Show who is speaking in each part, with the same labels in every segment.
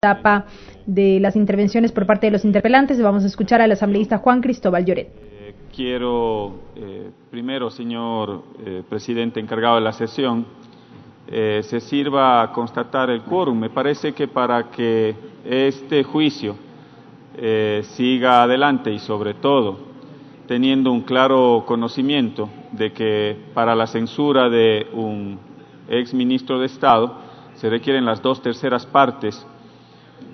Speaker 1: etapa de las intervenciones por parte de los interpelantes. Vamos a escuchar al asambleísta Juan Cristóbal Lloret.
Speaker 2: Quiero, primero, señor presidente encargado de la sesión, se sirva a constatar el quórum. Me parece que para que este juicio siga adelante y sobre todo teniendo un claro conocimiento de que para la censura de un ex ministro de Estado se requieren las 2/3 partes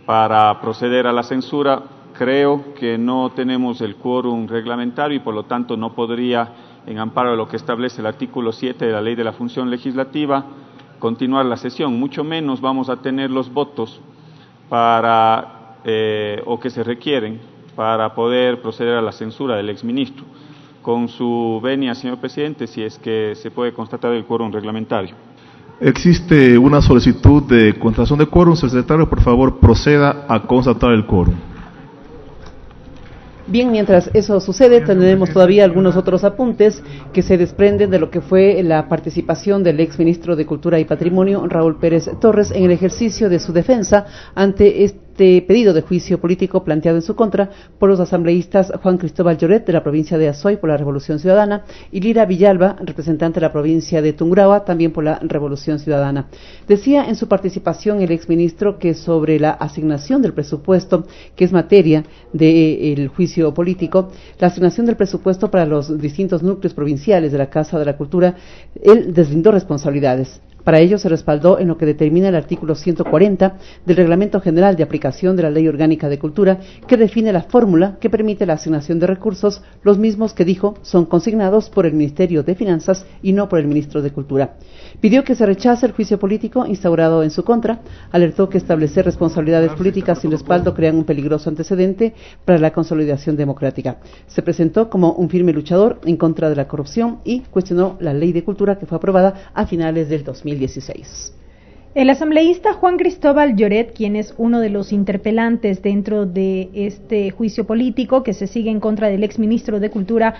Speaker 2: para proceder a la censura, creo que no tenemos el quórum reglamentario y por lo tanto no podría, en amparo de lo que establece el artículo 7 de la Ley de la Función Legislativa, continuar la sesión. Mucho menos vamos a tener los votos para, o que se requieren para poder proceder a la censura del exministro. Con su venia, señor presidente, si es que se puede constatar el quórum reglamentario.
Speaker 3: Existe una solicitud de constatación de quórum. Secretario, por favor, proceda a constatar el quórum.
Speaker 4: Bien, mientras eso sucede, tendremos todavía algunos otros apuntes que se desprenden de lo que fue la participación del ex ministro de Cultura y Patrimonio, Raúl Pérez Torres, en el ejercicio de su defensa ante este pedido de juicio político planteado en su contra por los asambleístas Juan Cristóbal Lloret, de la provincia de Azoy, por la Revolución Ciudadana, y Lira Villalba, representante de la provincia de Tungurahua, también por la Revolución Ciudadana. Decía en su participación el exministro que sobre la asignación del presupuesto, que es materia del juicio político, la asignación del presupuesto para los distintos núcleos provinciales de la Casa de la Cultura, él deslindó responsabilidades. Para ello se respaldó en lo que determina el artículo 140 del Reglamento General de Aplicación de la Ley Orgánica de Cultura, que define la fórmula que permite la asignación de recursos, los mismos que dijo son consignados por el Ministerio de Finanzas y no por el Ministro de Cultura. Pidió que se rechace el juicio político instaurado en su contra, alertó que establecer responsabilidades políticas sin respaldo crean un peligroso antecedente para la consolidación democrática. Se presentó como un firme luchador en contra de la corrupción y cuestionó la Ley de Cultura que fue aprobada a finales del 2016.
Speaker 1: El asambleísta Juan Cristóbal Lloret, quien es uno de los interpelantes dentro de este juicio político que se sigue en contra del exministro de Cultura,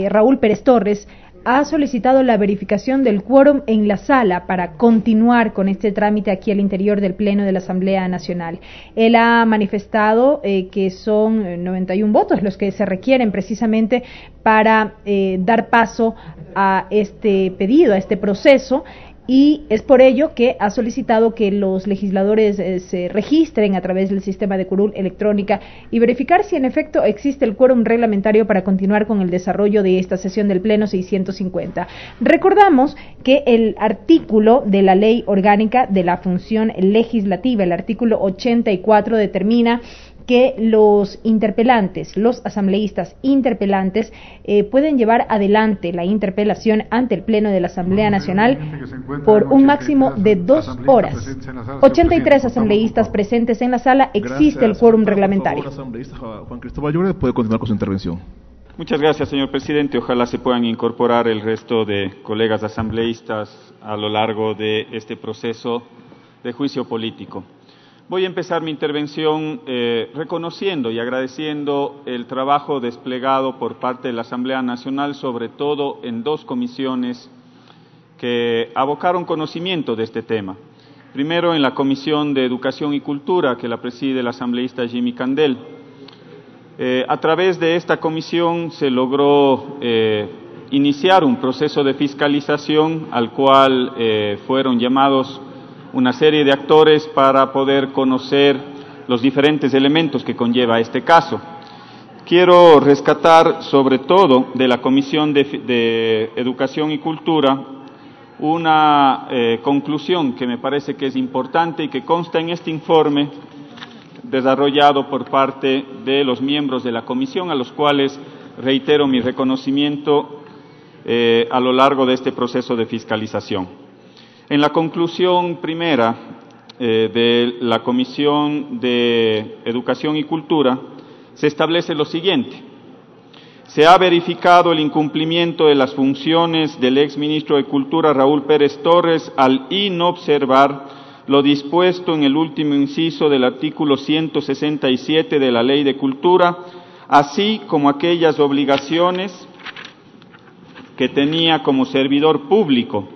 Speaker 1: Raúl Pérez Torres, ha solicitado la verificación del quórum en la sala para continuar con este trámite aquí al interior del Pleno de la Asamblea Nacional. Él ha manifestado que son 91 votos los que se requieren precisamente para dar paso a este pedido, a este proceso, y es por ello que ha solicitado que los legisladores se registren a través del sistema de curul electrónica y verificar si en efecto existe el quórum reglamentario para continuar con el desarrollo de esta sesión del Pleno 650. Recordamos que el artículo de la Ley Orgánica de la Función Legislativa, el artículo 84, determina que los interpelantes, los asambleístas interpelantes, pueden llevar adelante la interpelación ante el Pleno de la Asamblea Nacional por un máximo de 2 horas. 83 asambleístas presentes en la sala, existe el quórum reglamentario.
Speaker 3: Por favor, asambleísta Juan Cristóbal Lloret puede continuar con su intervención.
Speaker 2: Muchas gracias, señor presidente. Ojalá se puedan incorporar el resto de colegas asambleístas a lo largo de este proceso de juicio político. Voy a empezar mi intervención reconociendo y agradeciendo el trabajo desplegado por parte de la Asamblea Nacional, sobre todo en 2 comisiones que abocaron conocimiento de este tema. Primero, en la Comisión de Educación y Cultura, que la preside el asambleísta Jimmy Candel. A través de esta comisión se logró iniciar un proceso de fiscalización al cual fueron llamados una serie de actores para poder conocer los diferentes elementos que conlleva este caso. Quiero rescatar sobre todo de la Comisión de Educación y Cultura una conclusión que me parece que es importante y que consta en este informe desarrollado por parte de los miembros de la comisión, a los cuales reitero mi reconocimiento a lo largo de este proceso de fiscalización. En la conclusión primera de la Comisión de Educación y Cultura se establece lo siguiente: se ha verificado el incumplimiento de las funciones del exministro de Cultura Raúl Pérez Torres al inobservar lo dispuesto en el último inciso del artículo 167 de la Ley de Cultura, así como aquellas obligaciones que tenía como servidor público,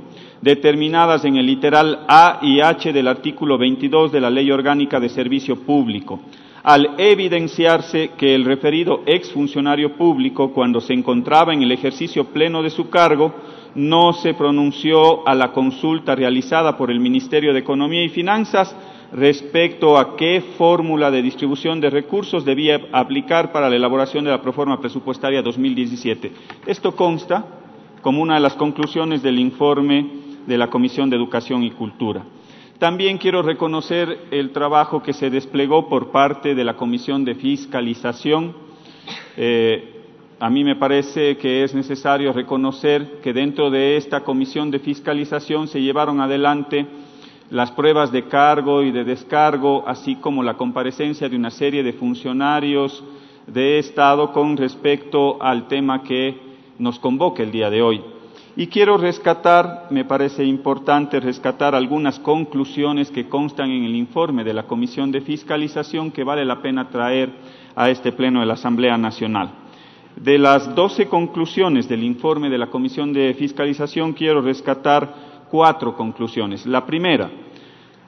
Speaker 2: determinadas en el literal A y H del artículo 22 de la Ley Orgánica de Servicio Público, al evidenciarse que el referido exfuncionario público, cuando se encontraba en el ejercicio pleno de su cargo, no se pronunció a la consulta realizada por el Ministerio de Economía y Finanzas respecto a qué fórmula de distribución de recursos debía aplicar para la elaboración de la proforma presupuestaria 2017. Esto consta como una de las conclusiones del informe de la Comisión de Educación y Cultura. También quiero reconocer el trabajo que se desplegó por parte de la Comisión de Fiscalización. A mí me parece que es necesario reconocer que dentro de esta Comisión de Fiscalización se llevaron adelante las pruebas de cargo y de descargo, así como la comparecencia de una serie de funcionarios de Estado con respecto al tema que nos convoca el día de hoy. Y quiero rescatar, me parece importante rescatar algunas conclusiones que constan en el informe de la Comisión de Fiscalización que vale la pena traer a este Pleno de la Asamblea Nacional. De las 12 conclusiones del informe de la Comisión de Fiscalización, quiero rescatar 4 conclusiones. La primera,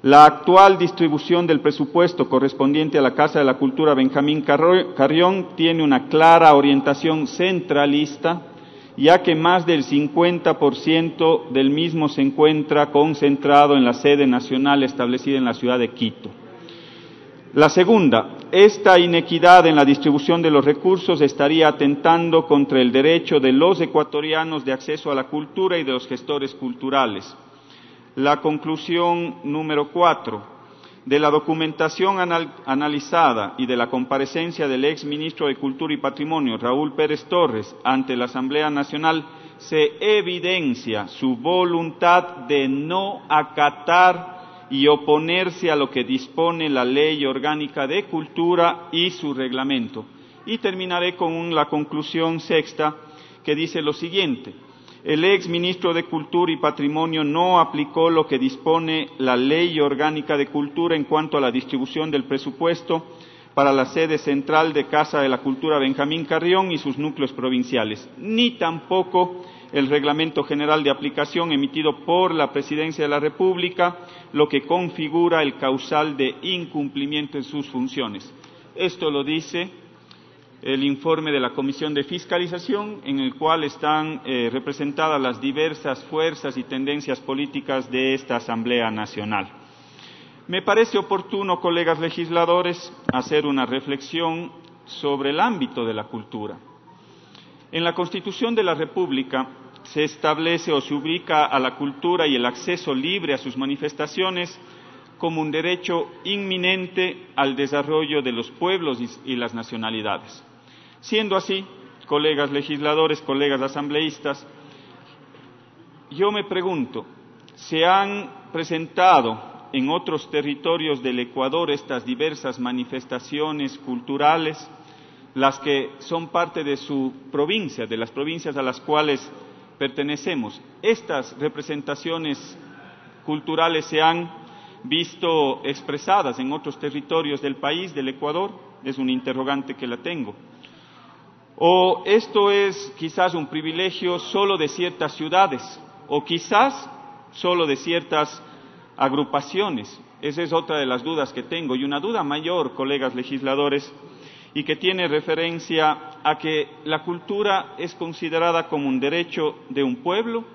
Speaker 2: la actual distribución del presupuesto correspondiente a la Casa de la Cultura Benjamín Carrión tiene una clara orientación centralista, ya que más del 50% del mismo se encuentra concentrado en la sede nacional establecida en la ciudad de Quito. La segunda, esta inequidad en la distribución de los recursos estaría atentando contra el derecho de los ecuatorianos de acceso a la cultura y de los gestores culturales. La conclusión número 4, de la documentación analizada y de la comparecencia del ex ministro de Cultura y Patrimonio, Raúl Pérez Torres, ante la Asamblea Nacional, se evidencia su voluntad de no acatar y oponerse a lo que dispone la Ley Orgánica de Cultura y su reglamento. Y terminaré con la conclusión sexta, que dice lo siguiente: el ex ministro de Cultura y Patrimonio no aplicó lo que dispone la Ley Orgánica de Cultura en cuanto a la distribución del presupuesto para la sede central de Casa de la Cultura Benjamín Carrión y sus núcleos provinciales, ni tampoco el Reglamento General de Aplicación emitido por la Presidencia de la República, lo que configura el causal de incumplimiento en sus funciones. Esto lo dice el informe de la Comisión de Fiscalización, en el cual están representadas las diversas fuerzas y tendencias políticas de esta Asamblea Nacional. Me parece oportuno, colegas legisladores, hacer una reflexión sobre el ámbito de la cultura. En la Constitución de la República se establece o se ubica a la cultura y el acceso libre a sus manifestaciones como un derecho inminente al desarrollo de los pueblos y las nacionalidades. Siendo así, colegas legisladores, colegas asambleístas, yo me pregunto, ¿se han presentado en otros territorios del Ecuador estas diversas manifestaciones culturales, las que son parte de su provincia, de las provincias a las cuales pertenecemos? ¿Estas representaciones culturales se han visto expresadas en otros territorios del país, del Ecuador? Es un interrogante que la tengo. ¿O esto es quizás un privilegio solo de ciertas ciudades? ¿O quizás solo de ciertas agrupaciones? Esa es otra de las dudas que tengo, y una duda mayor, colegas legisladores, y que tiene referencia a que la cultura es considerada como un derecho de un pueblo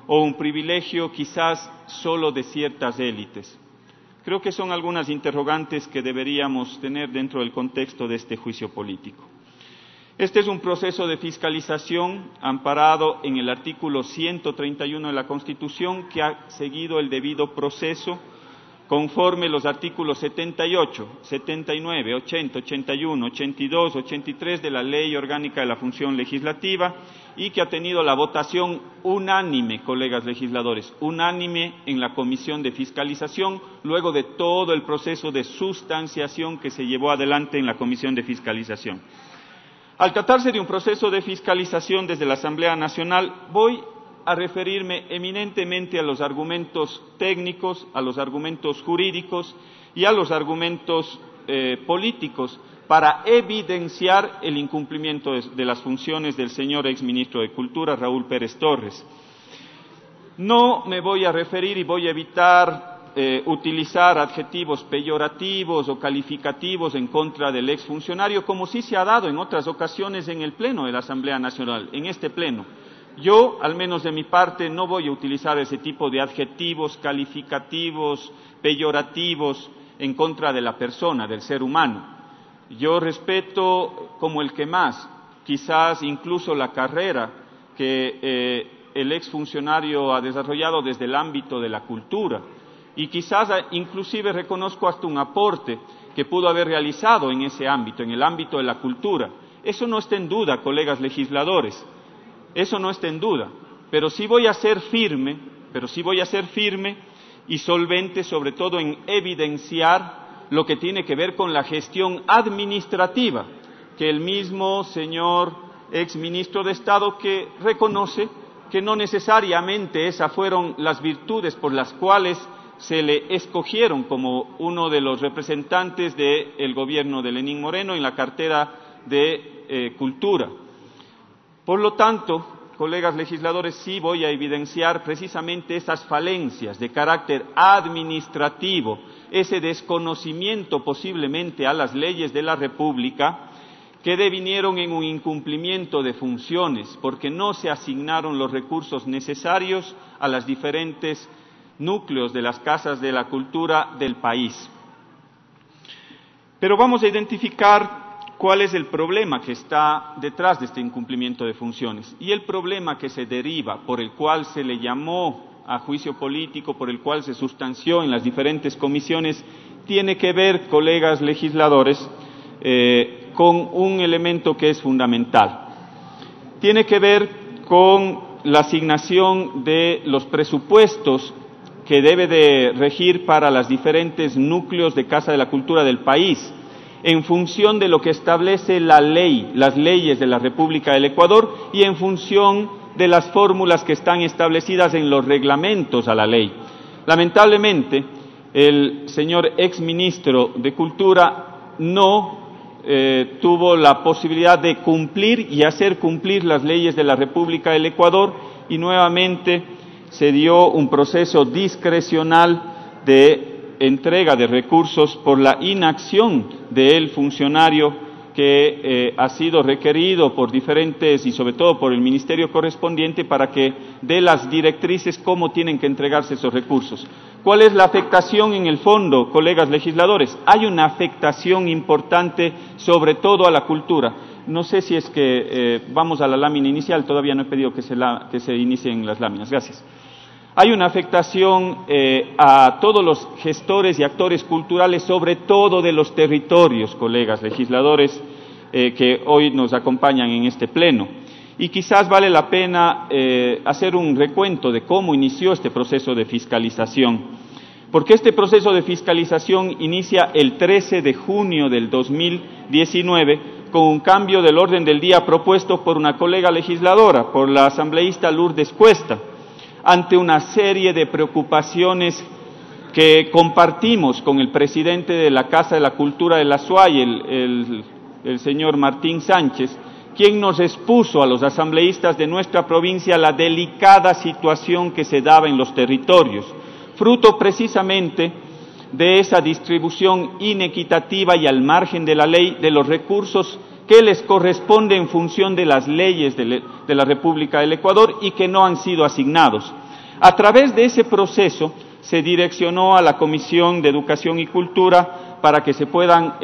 Speaker 2: o un privilegio quizás solo de ciertas élites. Creo que son algunas interrogantes que deberíamos tener dentro del contexto de este juicio político. Este es un proceso de fiscalización amparado en el artículo 131 de la Constitución, que ha seguido el debido proceso conforme los artículos 78, 79, 80, 81, 82, 83 de la Ley Orgánica de la Función Legislativa, y que ha tenido la votación unánime, colegas legisladores, unánime en la Comisión de Fiscalización, luego de todo el proceso de sustanciación que se llevó adelante en la Comisión de Fiscalización. Al tratarse de un proceso de fiscalización desde la Asamblea Nacional, voy a referirme eminentemente a los argumentos técnicos, a los argumentos jurídicos y a los argumentos políticos para evidenciar el incumplimiento de las funciones del señor exministro de Cultura, Raúl Pérez Torres. No me voy a referir y voy a evitar utilizar adjetivos peyorativos o calificativos en contra del exfuncionario, como sí se ha dado en otras ocasiones en el Pleno de la Asamblea Nacional, en este Pleno. Yo, al menos de mi parte, no voy a utilizar ese tipo de adjetivos calificativos, peyorativos, en contra de la persona, del ser humano. Yo respeto como el que más, quizás incluso la carrera que el exfuncionario ha desarrollado desde el ámbito de la cultura, y quizás inclusive reconozco hasta un aporte que pudo haber realizado en ese ámbito, en el ámbito de la cultura. Eso no está en duda, colegas legisladores, eso no está en duda, pero sí voy a ser firme y solvente, sobre todo en evidenciar lo que tiene que ver con la gestión administrativa, que el mismo señor exministro de Estado que reconoce que no necesariamente esas fueron las virtudes por las cuales se le escogieron como uno de los representantes del gobierno de Lenín Moreno en la cartera de Cultura. Por lo tanto, colegas legisladores, sí voy a evidenciar precisamente esas falencias de carácter administrativo, ese desconocimiento posiblemente a las leyes de la República, que devinieron en un incumplimiento de funciones, porque no se asignaron los recursos necesarios a los diferentes núcleos de las casas de la cultura del país. Pero vamos a identificar cuál es el problema que está detrás de este incumplimiento de funciones. Y el problema que se deriva, por el cual se le llamó a juicio político, por el cual se sustanció en las diferentes comisiones, tiene que ver, colegas legisladores, con un elemento que es fundamental. Tiene que ver con la asignación de los presupuestos que debe de regir para los diferentes núcleos de Casa de la Cultura del país, en función de lo que establece la ley, las leyes de la República del Ecuador, y en función de las fórmulas que están establecidas en los reglamentos a la ley. Lamentablemente, el señor exministro de Cultura no tuvo la posibilidad de cumplir y hacer cumplir las leyes de la República del Ecuador, y nuevamente se dio un proceso discrecional de entrega de recursos por la inacción del funcionario que ha sido requerido por diferentes y sobre todo por el ministerio correspondiente para que dé las directrices cómo tienen que entregarse esos recursos. ¿Cuál es la afectación en el fondo, colegas legisladores? Hay una afectación importante sobre todo a la cultura. No sé si es que vamos a la lámina inicial, todavía no he pedido que se inicien las láminas. Gracias. Hay una afectación a todos los gestores y actores culturales, sobre todo de los territorios, colegas legisladores, que hoy nos acompañan en este pleno. Y quizás vale la pena hacer un recuento de cómo inició este proceso de fiscalización. Porque este proceso de fiscalización inicia el 13 de junio del 2019 con un cambio del orden del día propuesto por una colega legisladora, por la asambleísta Lourdes Cuesta, ante una serie de preocupaciones que compartimos con el presidente de la Casa de la Cultura de la SUAY, el señor Martín Sánchez, quien nos expuso a los asambleístas de nuestra provincia la delicada situación que se daba en los territorios, fruto precisamente de esa distribución inequitativa y al margen de la ley de los recursos que les corresponde en función de las leyes de la República del Ecuador y que no han sido asignados. A través de ese proceso se direccionó a la Comisión de Educación y Cultura para que se puedan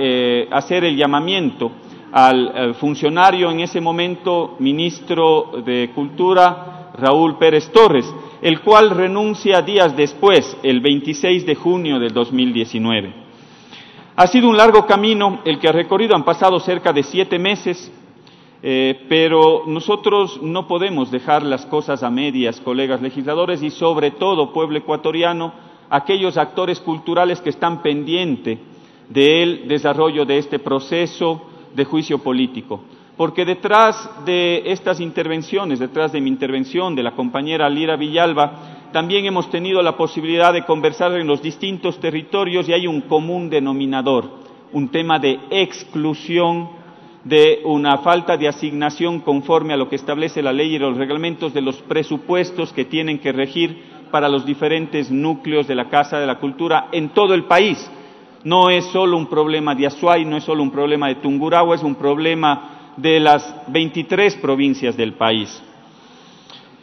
Speaker 2: hacer el llamamiento al funcionario en ese momento, ministro de Cultura, Raúl Pérez Torres, el cual renuncia días después, el 26 de junio del 2019. Ha sido un largo camino el que ha recorrido, han pasado cerca de 7 meses, pero nosotros no podemos dejar las cosas a medias, colegas legisladores, y sobre todo, pueblo ecuatoriano, aquellos actores culturales que están pendientes del desarrollo de este proceso de juicio político. Porque detrás de estas intervenciones, detrás de mi intervención, de la compañera Lira Villalba, también hemos tenido la posibilidad de conversar en los distintos territorios y hay un común denominador, un tema de exclusión de una falta de asignación conforme a lo que establece la ley y los reglamentos de los presupuestos que tienen que regir para los diferentes núcleos de la Casa de la Cultura en todo el país. No es solo un problema de Azuay, no es solo un problema de Tungurahua, es un problema de las 23 provincias del país.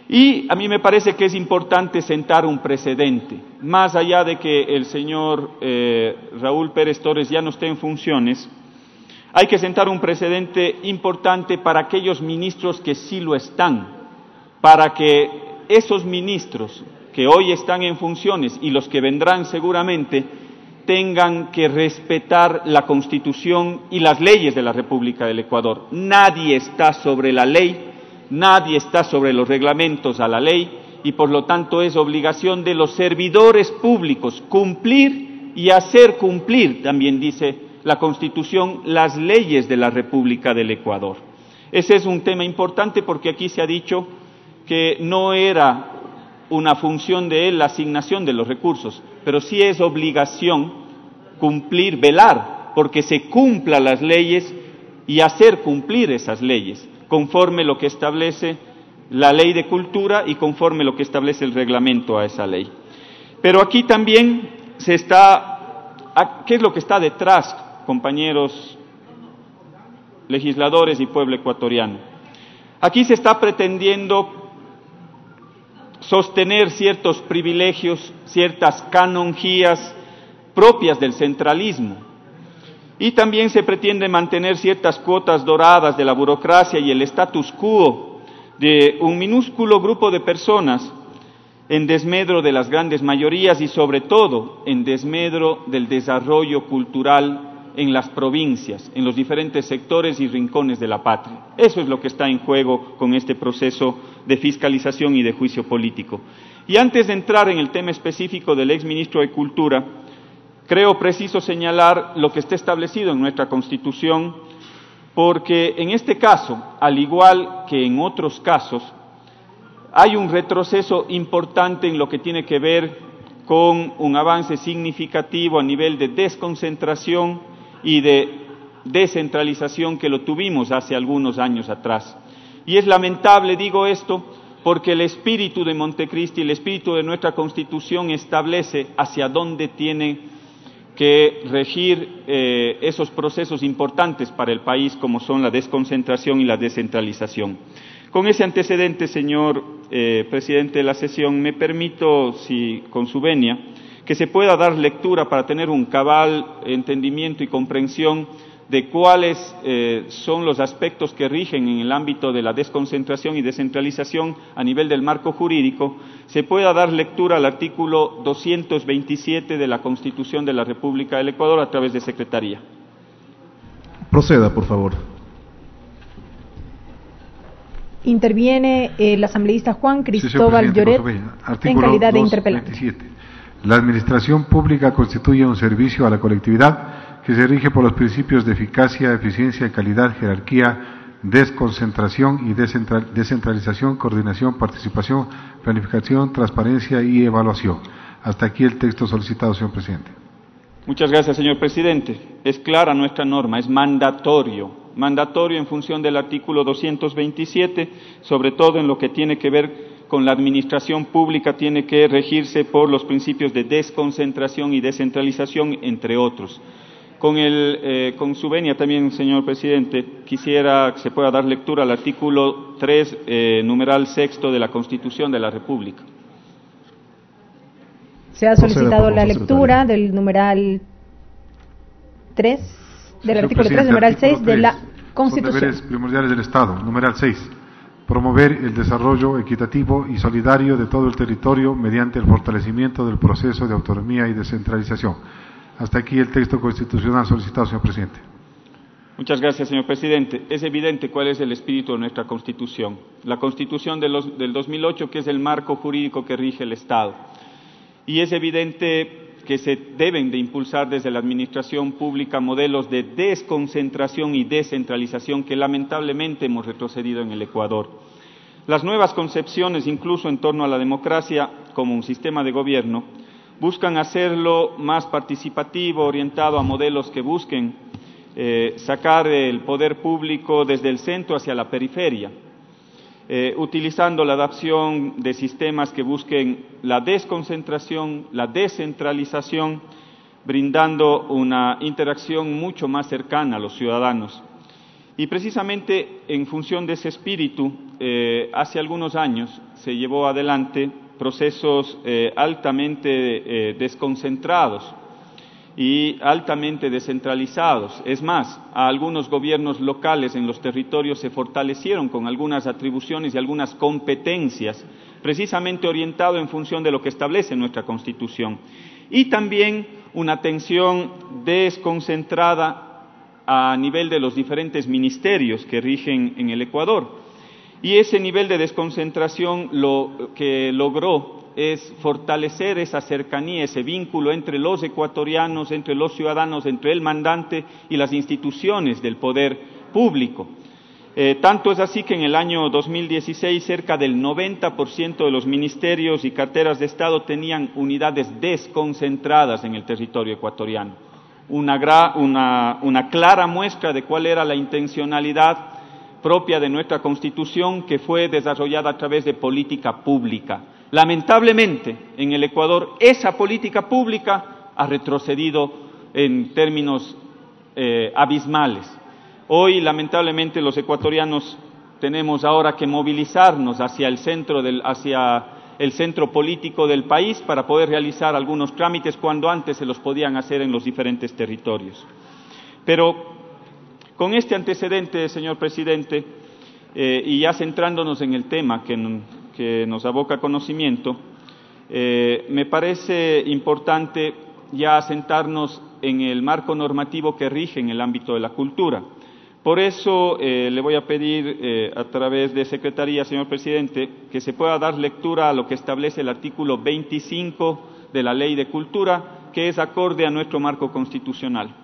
Speaker 2: Y a mí me parece que es importante sentar un precedente, más allá de que el señor Raúl Pérez Torres ya no esté en funciones. Hay que sentar un precedente importante para aquellos ministros que sí lo están, para que esos ministros que hoy están en funciones y los que vendrán seguramente tengan que respetar la Constitución y las leyes de la República del Ecuador. Nadie está sobre la ley, nadie está sobre los reglamentos a la ley y por lo tanto es obligación de los servidores públicos cumplir y hacer cumplir, también dice la Constitución, las leyes de la República del Ecuador. Ese es un tema importante porque aquí se ha dicho que no era una función de él la asignación de los recursos, pero sí es obligación cumplir, velar, porque se cumplan las leyes y hacer cumplir esas leyes, conforme lo que establece la Ley de Cultura y conforme lo que establece el reglamento a esa ley. Pero aquí también ¿qué es lo que está detrás, compañeros legisladores y pueblo ecuatoriano? Aquí se está pretendiendo sostener ciertos privilegios, ciertas canonjías propias del centralismo. Y también se pretende mantener ciertas cuotas doradas de la burocracia y el status quo de un minúsculo grupo de personas en desmedro de las grandes mayorías y sobre todo en desmedro del desarrollo cultural en las provincias, en los diferentes sectores y rincones de la patria. Eso es lo que está en juego con este proceso de fiscalización y de juicio político. Y antes de entrar en el tema específico del exministro de Cultura, creo preciso señalar lo que está establecido en nuestra Constitución, porque en este caso, al igual que en otros casos, hay un retroceso importante en lo que tiene que ver con un avance significativo a nivel de desconcentración y de descentralización que lo tuvimos hace algunos años atrás. Y es lamentable, digo esto, porque el espíritu de Montecristi, el espíritu de nuestra Constitución establece hacia dónde tiene que regir esos procesos importantes para el país, como son la desconcentración y la descentralización. Con ese antecedente, señor presidente de la sesión, me permito, si con su venia, que se pueda dar lectura para tener un cabal entendimiento y comprensión de cuáles son los aspectos que rigen en el ámbito de la desconcentración y descentralización a nivel del marco jurídico, se pueda dar lectura al artículo 227 de la Constitución de la República del Ecuador a través de Secretaría.
Speaker 3: Proceda, por favor.
Speaker 1: Interviene el asambleísta Juan Cristóbal Lloret en calidad de interpelante.
Speaker 5: 27. La administración pública constituye un servicio a la colectividad que se rige por los principios de eficacia, eficiencia, calidad, jerarquía, desconcentración y descentralización, coordinación, participación, planificación, transparencia y evaluación. Hasta aquí el texto solicitado, señor presidente.
Speaker 2: Muchas gracias, señor presidente. Es clara nuestra norma, es mandatorio en función del artículo 227, sobre todo en lo que tiene que ver con la administración pública, tiene que regirse por los principios de desconcentración y descentralización, entre otros. Con su venia también, señor presidente, quisiera que se pueda dar lectura al artículo 3, numeral sexto de la Constitución de la República.
Speaker 1: Se ha solicitado la lectura del numeral 3, del artículo 3, numeral 6 de la Constitución.
Speaker 5: Son deberes primordiales del Estado. Numeral 6. Promover el desarrollo equitativo y solidario de todo el territorio mediante el fortalecimiento del proceso de autonomía y descentralización. Hasta aquí el texto constitucional solicitado, señor presidente.
Speaker 2: Muchas gracias, señor presidente. Es evidente cuál es el espíritu de nuestra Constitución. La Constitución del 2008, que es el marco jurídico que rige el Estado. Y es evidente que se deben de impulsar desde la administración pública modelos de desconcentración y descentralización que lamentablemente hemos retrocedido en el Ecuador. Las nuevas concepciones, incluso en torno a la democracia como un sistema de gobierno, buscan hacerlo más participativo, orientado a modelos que busquen sacar el poder público desde el centro hacia la periferia, utilizando la adaptación de sistemas que busquen la desconcentración, la descentralización, brindando una interacción mucho más cercana a los ciudadanos. Y precisamente en función de ese espíritu, hace algunos años se llevó adelante procesos altamente desconcentrados y altamente descentralizados. Es más, a algunos gobiernos locales en los territorios se fortalecieron con algunas atribuciones y algunas competencias, precisamente orientado en función de lo que establece nuestra Constitución. Y también una atención desconcentrada a nivel de los diferentes ministerios que rigen en el Ecuador. Y ese nivel de desconcentración lo que logró es fortalecer esa cercanía, ese vínculo entre los ecuatorianos, entre los ciudadanos, entre el mandante y las instituciones del poder público. Tanto es así que en el año 2016 cerca del 90% de los ministerios y carteras de Estado tenían unidades desconcentradas en el territorio ecuatoriano. Una clara muestra de cuál era la intencionalidad propia de nuestra Constitución, que fue desarrollada a través de política pública. Lamentablemente, en el Ecuador, esa política pública ha retrocedido en términos abismales. Hoy, lamentablemente, los ecuatorianos tenemos ahora que movilizarnos hacia el centro político del país para poder realizar algunos trámites cuando antes se los podían hacer en los diferentes territorios. Pero con este antecedente, señor presidente, y ya centrándonos en el tema que nos aboca conocimiento, me parece importante ya sentarnos en el marco normativo que rige en el ámbito de la cultura. Por eso le voy a pedir a través de Secretaría, señor presidente, que se pueda dar lectura a lo que establece el artículo 25 de la Ley de Cultura, que es acorde a nuestro marco constitucional.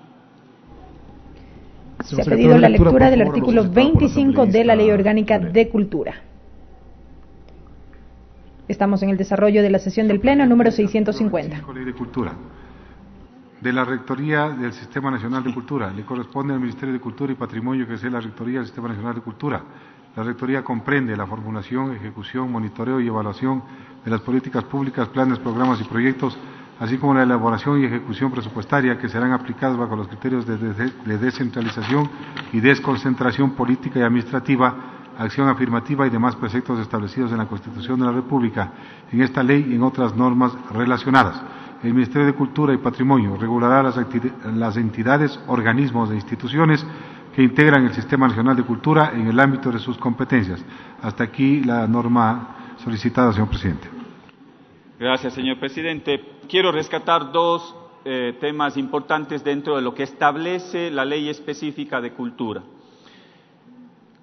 Speaker 1: Se ha pedido la lectura del artículo 25 de la Ley Orgánica de Cultura. Estamos en el desarrollo de la sesión del Pleno número 650.
Speaker 5: Ley de Cultura. De la Rectoría del Sistema Nacional de Cultura. Le corresponde al Ministerio de Cultura y Patrimonio, que es la Rectoría del Sistema Nacional de Cultura. La Rectoría comprende la formulación, ejecución, monitoreo y evaluación de las políticas públicas, planes, programas y proyectos, así como la elaboración y ejecución presupuestaria que serán aplicados bajo los criterios de descentralización y desconcentración política y administrativa, acción afirmativa y demás preceptos establecidos en la Constitución de la República, en esta ley y en otras normas relacionadas. El Ministerio de Cultura y Patrimonio regulará las entidades, organismos e instituciones que integran el Sistema Nacional de Cultura en el ámbito de sus competencias. Hasta aquí la norma solicitada, señor presidente.
Speaker 2: Gracias, señor presidente. Quiero rescatar dos temas importantes dentro de lo que establece la ley específica de cultura.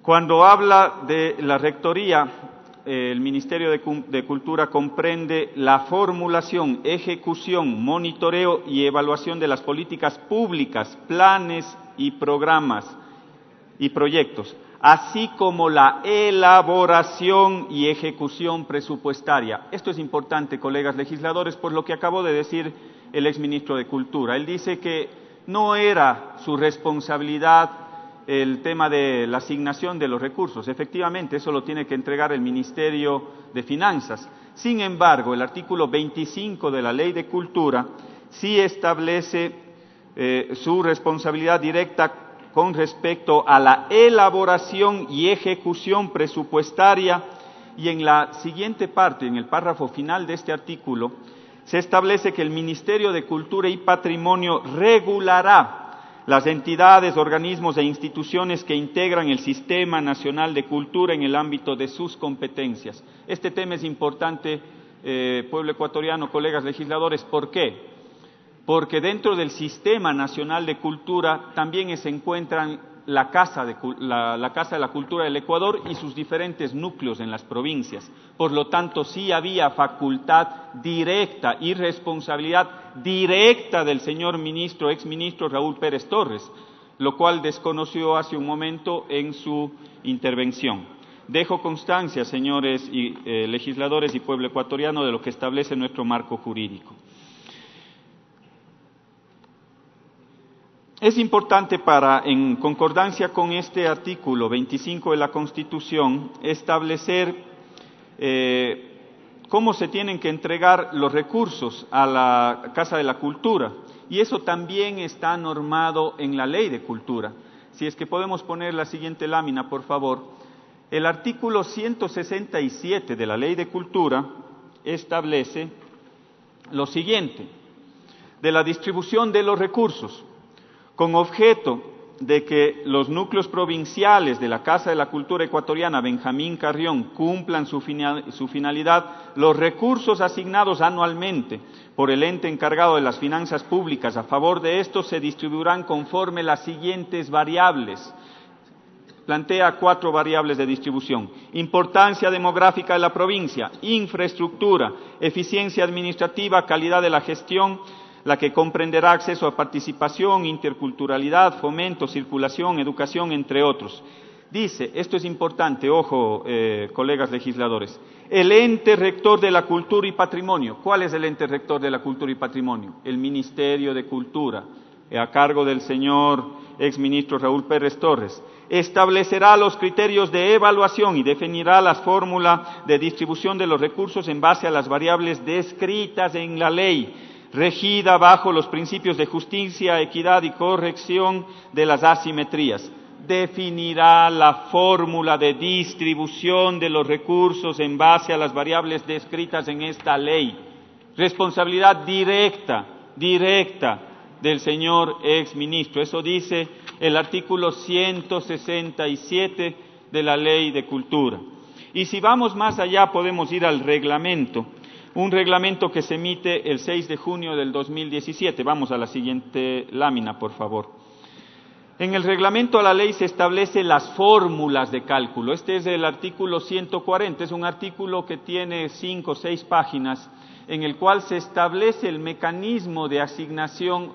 Speaker 2: Cuando habla de la rectoría, el Ministerio de Cultura comprende la formulación, ejecución, monitoreo y evaluación de las políticas públicas, planes y programas y proyectos, así como la elaboración y ejecución presupuestaria. Esto es importante, colegas legisladores, por lo que acabó de decir el exministro de Cultura. Él dice que no era su responsabilidad el tema de la asignación de los recursos. Efectivamente, eso lo tiene que entregar el Ministerio de Finanzas. Sin embargo, el artículo 25 de la Ley de Cultura sí establece su responsabilidad directa con respecto a la elaboración y ejecución presupuestaria, y en la siguiente parte, en el párrafo final de este artículo, se establece que el Ministerio de Cultura y Patrimonio regulará las entidades, organismos e instituciones que integran el Sistema Nacional de Cultura en el ámbito de sus competencias. Este tema es importante, pueblo ecuatoriano, colegas legisladores. ¿Por qué? Porque dentro del Sistema Nacional de Cultura también se encuentran la Casa de la Cultura del Ecuador y sus diferentes núcleos en las provincias. Por lo tanto, sí había facultad directa y responsabilidad directa del señor ministro, exministro Raúl Pérez Torres, lo cual desconoció hace un momento en su intervención. Dejo constancia, señores legisladores y pueblo ecuatoriano, de lo que establece nuestro marco jurídico. Es importante en concordancia con este artículo 25 de la Constitución, establecer cómo se tienen que entregar los recursos a la Casa de la Cultura. Y eso también está normado en la Ley de Cultura. Si es que podemos poner la siguiente lámina, por favor. El artículo 167 de la Ley de Cultura establece lo siguiente: de la distribución de los recursos, con objeto de que los núcleos provinciales de la Casa de la Cultura Ecuatoriana Benjamín Carrión cumplan su finalidad, los recursos asignados anualmente por el ente encargado de las finanzas públicas a favor de estos se distribuirán conforme las siguientes variables. Plantea 4 variables de distribución: importancia demográfica de la provincia, infraestructura, eficiencia administrativa, calidad de la gestión, la que comprenderá acceso a participación, interculturalidad, fomento, circulación, educación, entre otros. Dice, esto es importante, ojo, colegas legisladores, el ente rector de la cultura y patrimonio. ¿Cuál es el ente rector de la cultura y patrimonio? El Ministerio de Cultura, a cargo del señor exministro Raúl Pérez Torres. Establecerá los criterios de evaluación y definirá la fórmula de distribución de los recursos en base a las variables descritas en la ley, regida bajo los principios de justicia, equidad y corrección de las asimetrías. Definirá la fórmula de distribución de los recursos en base a las variables descritas en esta ley. Responsabilidad directa del señor exministro. Eso dice el artículo 167 de la Ley de Cultura. Y si vamos más allá, podemos ir al reglamento. Un reglamento que se emite el 6 de junio del 2017. Vamos a la siguiente lámina, por favor. En el reglamento a la ley se establecen las fórmulas de cálculo. Este es el artículo 140, es un artículo que tiene 5 o 6 páginas, en el cual se establece el mecanismo de asignación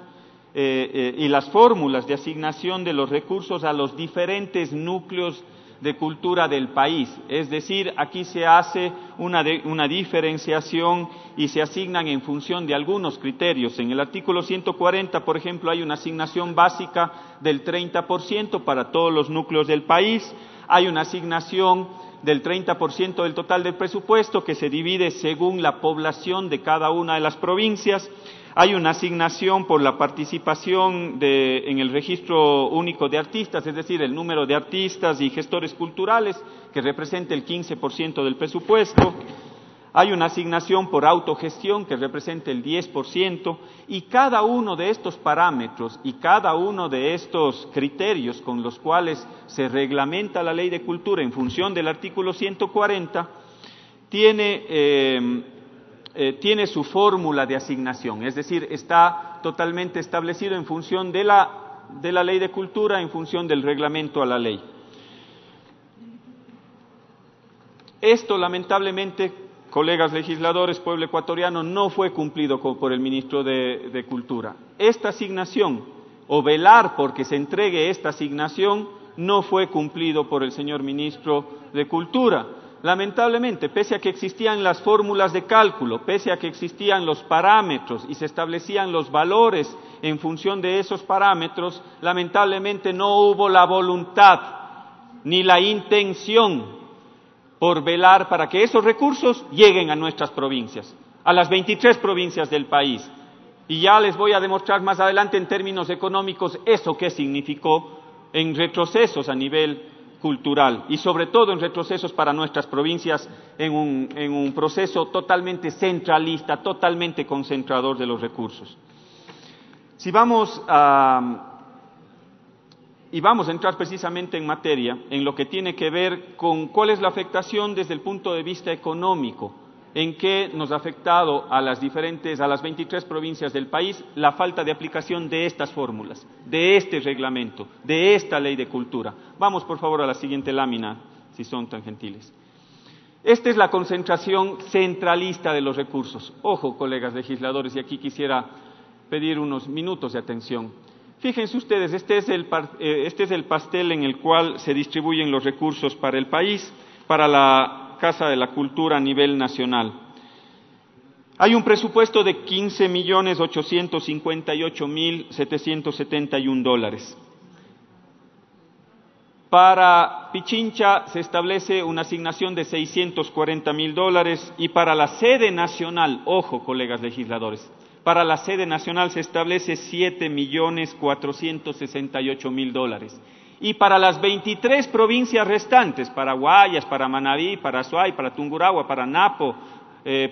Speaker 2: y las fórmulas de asignación de los recursos a los diferentes núcleos de cultura del país. Es decir, aquí se hace una diferenciación y se asignan en función de algunos criterios. En el artículo 140, por ejemplo, hay una asignación básica del 30% para todos los núcleos del país. Hay una asignación del 30% del total del presupuesto que se divide según la población de cada una de las provincias. Hay una asignación por la participación en el registro único de artistas, es decir, el número de artistas y gestores culturales, que representa el 15% del presupuesto. Hay una asignación por autogestión, que representa el 10%, y cada uno de estos parámetros y cada uno de estos criterios con los cuales se reglamenta la Ley de Cultura en función del artículo 140, tiene su fórmula de asignación, es decir, está totalmente establecido en función de la Ley de Cultura, en función del reglamento a la ley. Esto, lamentablemente, colegas legisladores, pueblo ecuatoriano, no fue cumplido por el ministro de Cultura. Esta asignación, o velar porque se entregue esta asignación, no fue cumplido por el señor ministro de Cultura. Lamentablemente, pese a que existían las fórmulas de cálculo, pese a que existían los parámetros y se establecían los valores en función de esos parámetros, lamentablemente no hubo la voluntad ni la intención por velar para que esos recursos lleguen a nuestras provincias, a las 23 provincias del país. Y ya les voy a demostrar más adelante en términos económicos eso que significó en retrocesos a nivel cultural y sobre todo en retrocesos para nuestras provincias en un proceso totalmente centralista, totalmente concentrador de los recursos. Si vamos a entrar precisamente en materia, en lo que tiene que ver con cuál es la afectación desde el punto de vista económico, en qué nos ha afectado a las 23 provincias del país la falta de aplicación de estas fórmulas, de este reglamento, de esta Ley de Cultura. Vamos, por favor, a la siguiente lámina, si son tan gentiles. Esta es la concentración centralista de los recursos. Ojo, colegas legisladores, y aquí quisiera pedir unos minutos de atención. Fíjense ustedes, este es el pastel en el cual se distribuyen los recursos para el país, para la Casa de la Cultura a nivel nacional. Hay un presupuesto de 15.858.771 dólares. Para Pichincha se establece una asignación de 640.000 dólares y para la sede nacional, ojo colegas legisladores, para la sede nacional se establece 7.468.000 dólares. Y para las 23 provincias restantes, para Guayas, para Manabí, para Azuay, para Tungurahua, para Napo,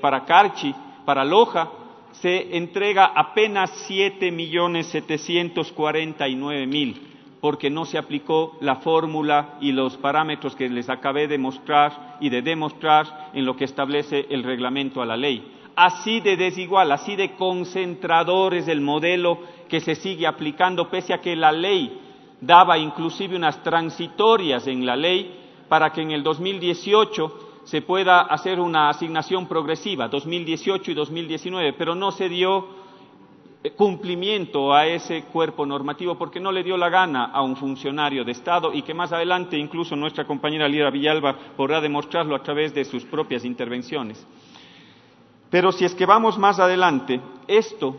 Speaker 2: para Carchi, para Loja, se entrega apenas 7.749.000, porque no se aplicó la fórmula y los parámetros que les acabé de mostrar y de demostrar en lo que establece el reglamento a la ley. Así de desigual, así de concentrador es el modelo que se sigue aplicando, pese a que la ley daba inclusive unas transitorias en la ley para que en el 2018 se pueda hacer una asignación progresiva, 2018 y 2019, pero no se dio cumplimiento a ese cuerpo normativo porque no le dio la gana a un funcionario de Estado y que más adelante incluso nuestra compañera Lira Villalba podrá demostrarlo a través de sus propias intervenciones. Pero si es que vamos más adelante, esto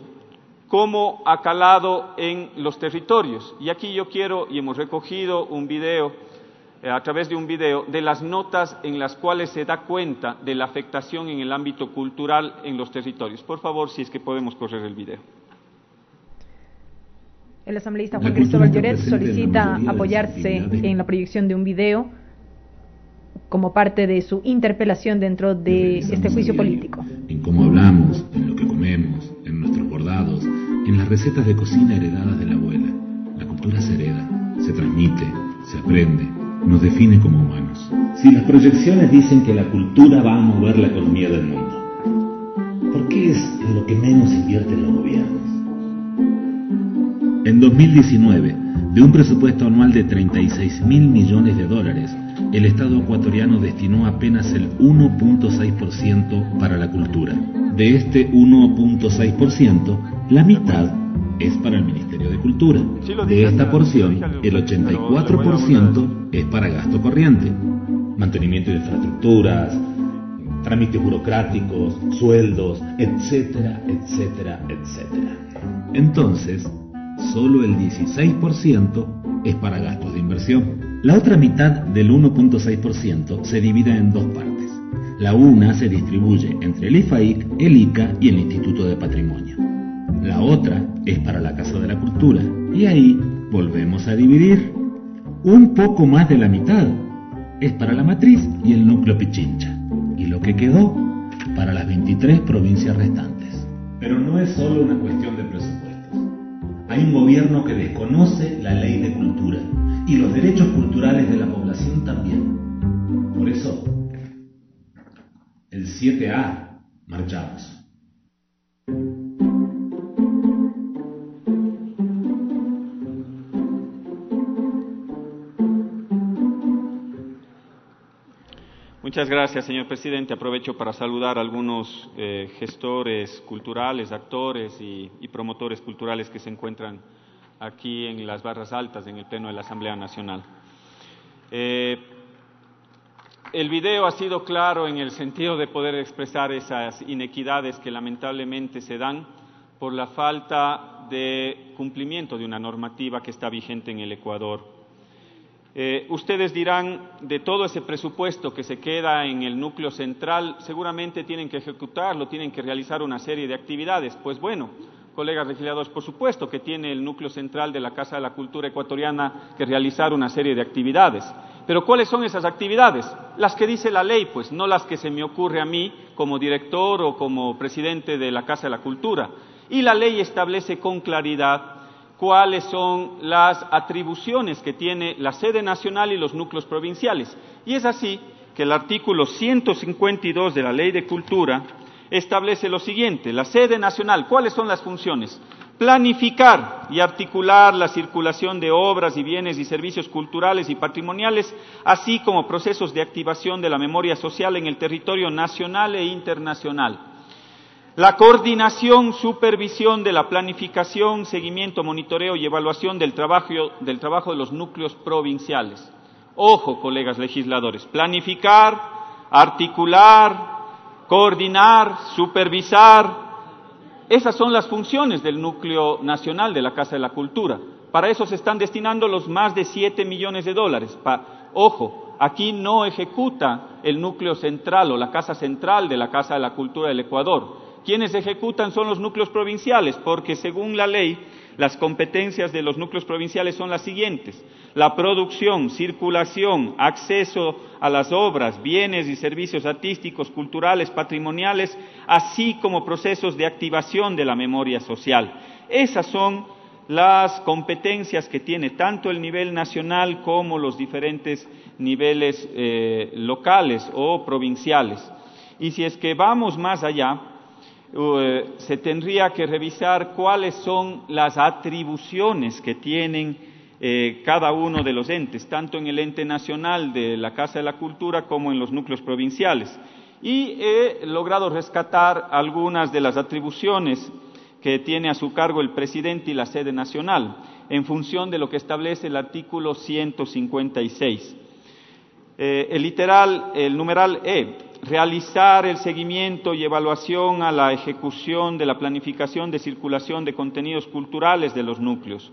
Speaker 2: cómo ha calado en los territorios. Y aquí yo quiero, y hemos recogido un video, a través de un video, de las notas en las cuales se da cuenta de la afectación en el ámbito cultural en los territorios. Por favor, si es que podemos correr el video.
Speaker 1: El asambleísta Juan Cristóbal Lloret solicita apoyarse en la proyección de un video como parte de su interpelación dentro de este juicio político.
Speaker 6: En cómo hablamos, en lo que comemos, en nuestros bordados, en las recetas de cocina heredadas de la abuela. La cultura se hereda, se transmite, se aprende, nos define como humanos.
Speaker 7: Si las proyecciones dicen que la cultura va a mover la economía del mundo, ¿por qué es en lo que menos invierten los gobiernos?
Speaker 6: En 2019, de un presupuesto anual de 36.000 millones de dólares, el Estado ecuatoriano destinó apenas el 1.6% para la cultura. De este 1.6%, la mitad es para el Ministerio de Cultura. De esta porción, el 84% es para gasto corriente.
Speaker 7: Mantenimiento de infraestructuras, trámites burocráticos, sueldos, etcétera, etcétera, etcétera.
Speaker 6: Entonces, solo el 16% es para gastos de inversión. La otra mitad del 1.6% se divide en dos partes. La una se distribuye entre el IFAIC, el ICA y el Instituto de Patrimonio. La otra es para la Casa de la Cultura. Y ahí volvemos a dividir. Un poco más de la mitad es para la matriz y el núcleo Pichincha. Y lo que quedó para las 23 provincias restantes.
Speaker 7: Pero no es solo una cuestión de presupuestos. Hay un gobierno que desconoce la ley de cultura y los derechos culturales de la población también. Por eso, el 7A, marchamos.
Speaker 2: Muchas gracias, señor presidente. Aprovecho para saludar a algunos gestores culturales, actores y promotores culturales que se encuentran aquí en las barras altas, en el Pleno de la Asamblea Nacional. El video ha sido claro en el sentido de poder expresar esas inequidades que lamentablemente se dan por la falta de cumplimiento de una normativa que está vigente en el Ecuador. Ustedes dirán, de todo ese presupuesto que se queda en el núcleo central, seguramente tienen que ejecutarlo, tienen que realizar una serie de actividades. Pues bueno, colegas legisladores, por supuesto que tiene el núcleo central de la Casa de la Cultura Ecuatoriana que realizar una serie de actividades. Pero ¿cuáles son esas actividades? Las que dice la ley, pues no las que se me ocurre a mí como director o como presidente de la Casa de la Cultura. Y la ley establece con claridad cuáles son las atribuciones que tiene la sede nacional y los núcleos provinciales. Y es así que el artículo 152 de la Ley de Cultura establece lo siguiente: la sede nacional, ¿cuáles son las funciones? Planificar y articular la circulación de obras y bienes y servicios culturales y patrimoniales, así como procesos de activación de la memoria social en el territorio nacional e internacional. La coordinación, supervisión de la planificación, seguimiento, monitoreo y evaluación del trabajo de los núcleos provinciales. Ojo, colegas legisladores, planificar, articular, coordinar, supervisar. Esas son las funciones del núcleo nacional de la Casa de la Cultura. Para eso se están destinando los más de 7 millones de dólares. Ojo, aquí no ejecuta el núcleo central o la Casa Central de la Casa de la Cultura del Ecuador. Quienes ejecutan son los núcleos provinciales, porque según la ley, las competencias de los núcleos provinciales son las siguientes: la producción, circulación, acceso a las obras, bienes y servicios artísticos, culturales, patrimoniales, así como procesos de activación de la memoria social. Esas son las competencias que tiene tanto el nivel nacional como los diferentes niveles locales o provinciales. Y si es que vamos más allá, se tendría que revisar cuáles son las atribuciones que tienen cada uno de los entes, tanto en el ente nacional de la Casa de la Cultura como en los núcleos provinciales. Y he logrado rescatar algunas de las atribuciones que tiene a su cargo el presidente y la sede nacional, en función de lo que establece el artículo 156. El numeral E, realizar el seguimiento y evaluación a la ejecución de la planificación de circulación de contenidos culturales de los núcleos.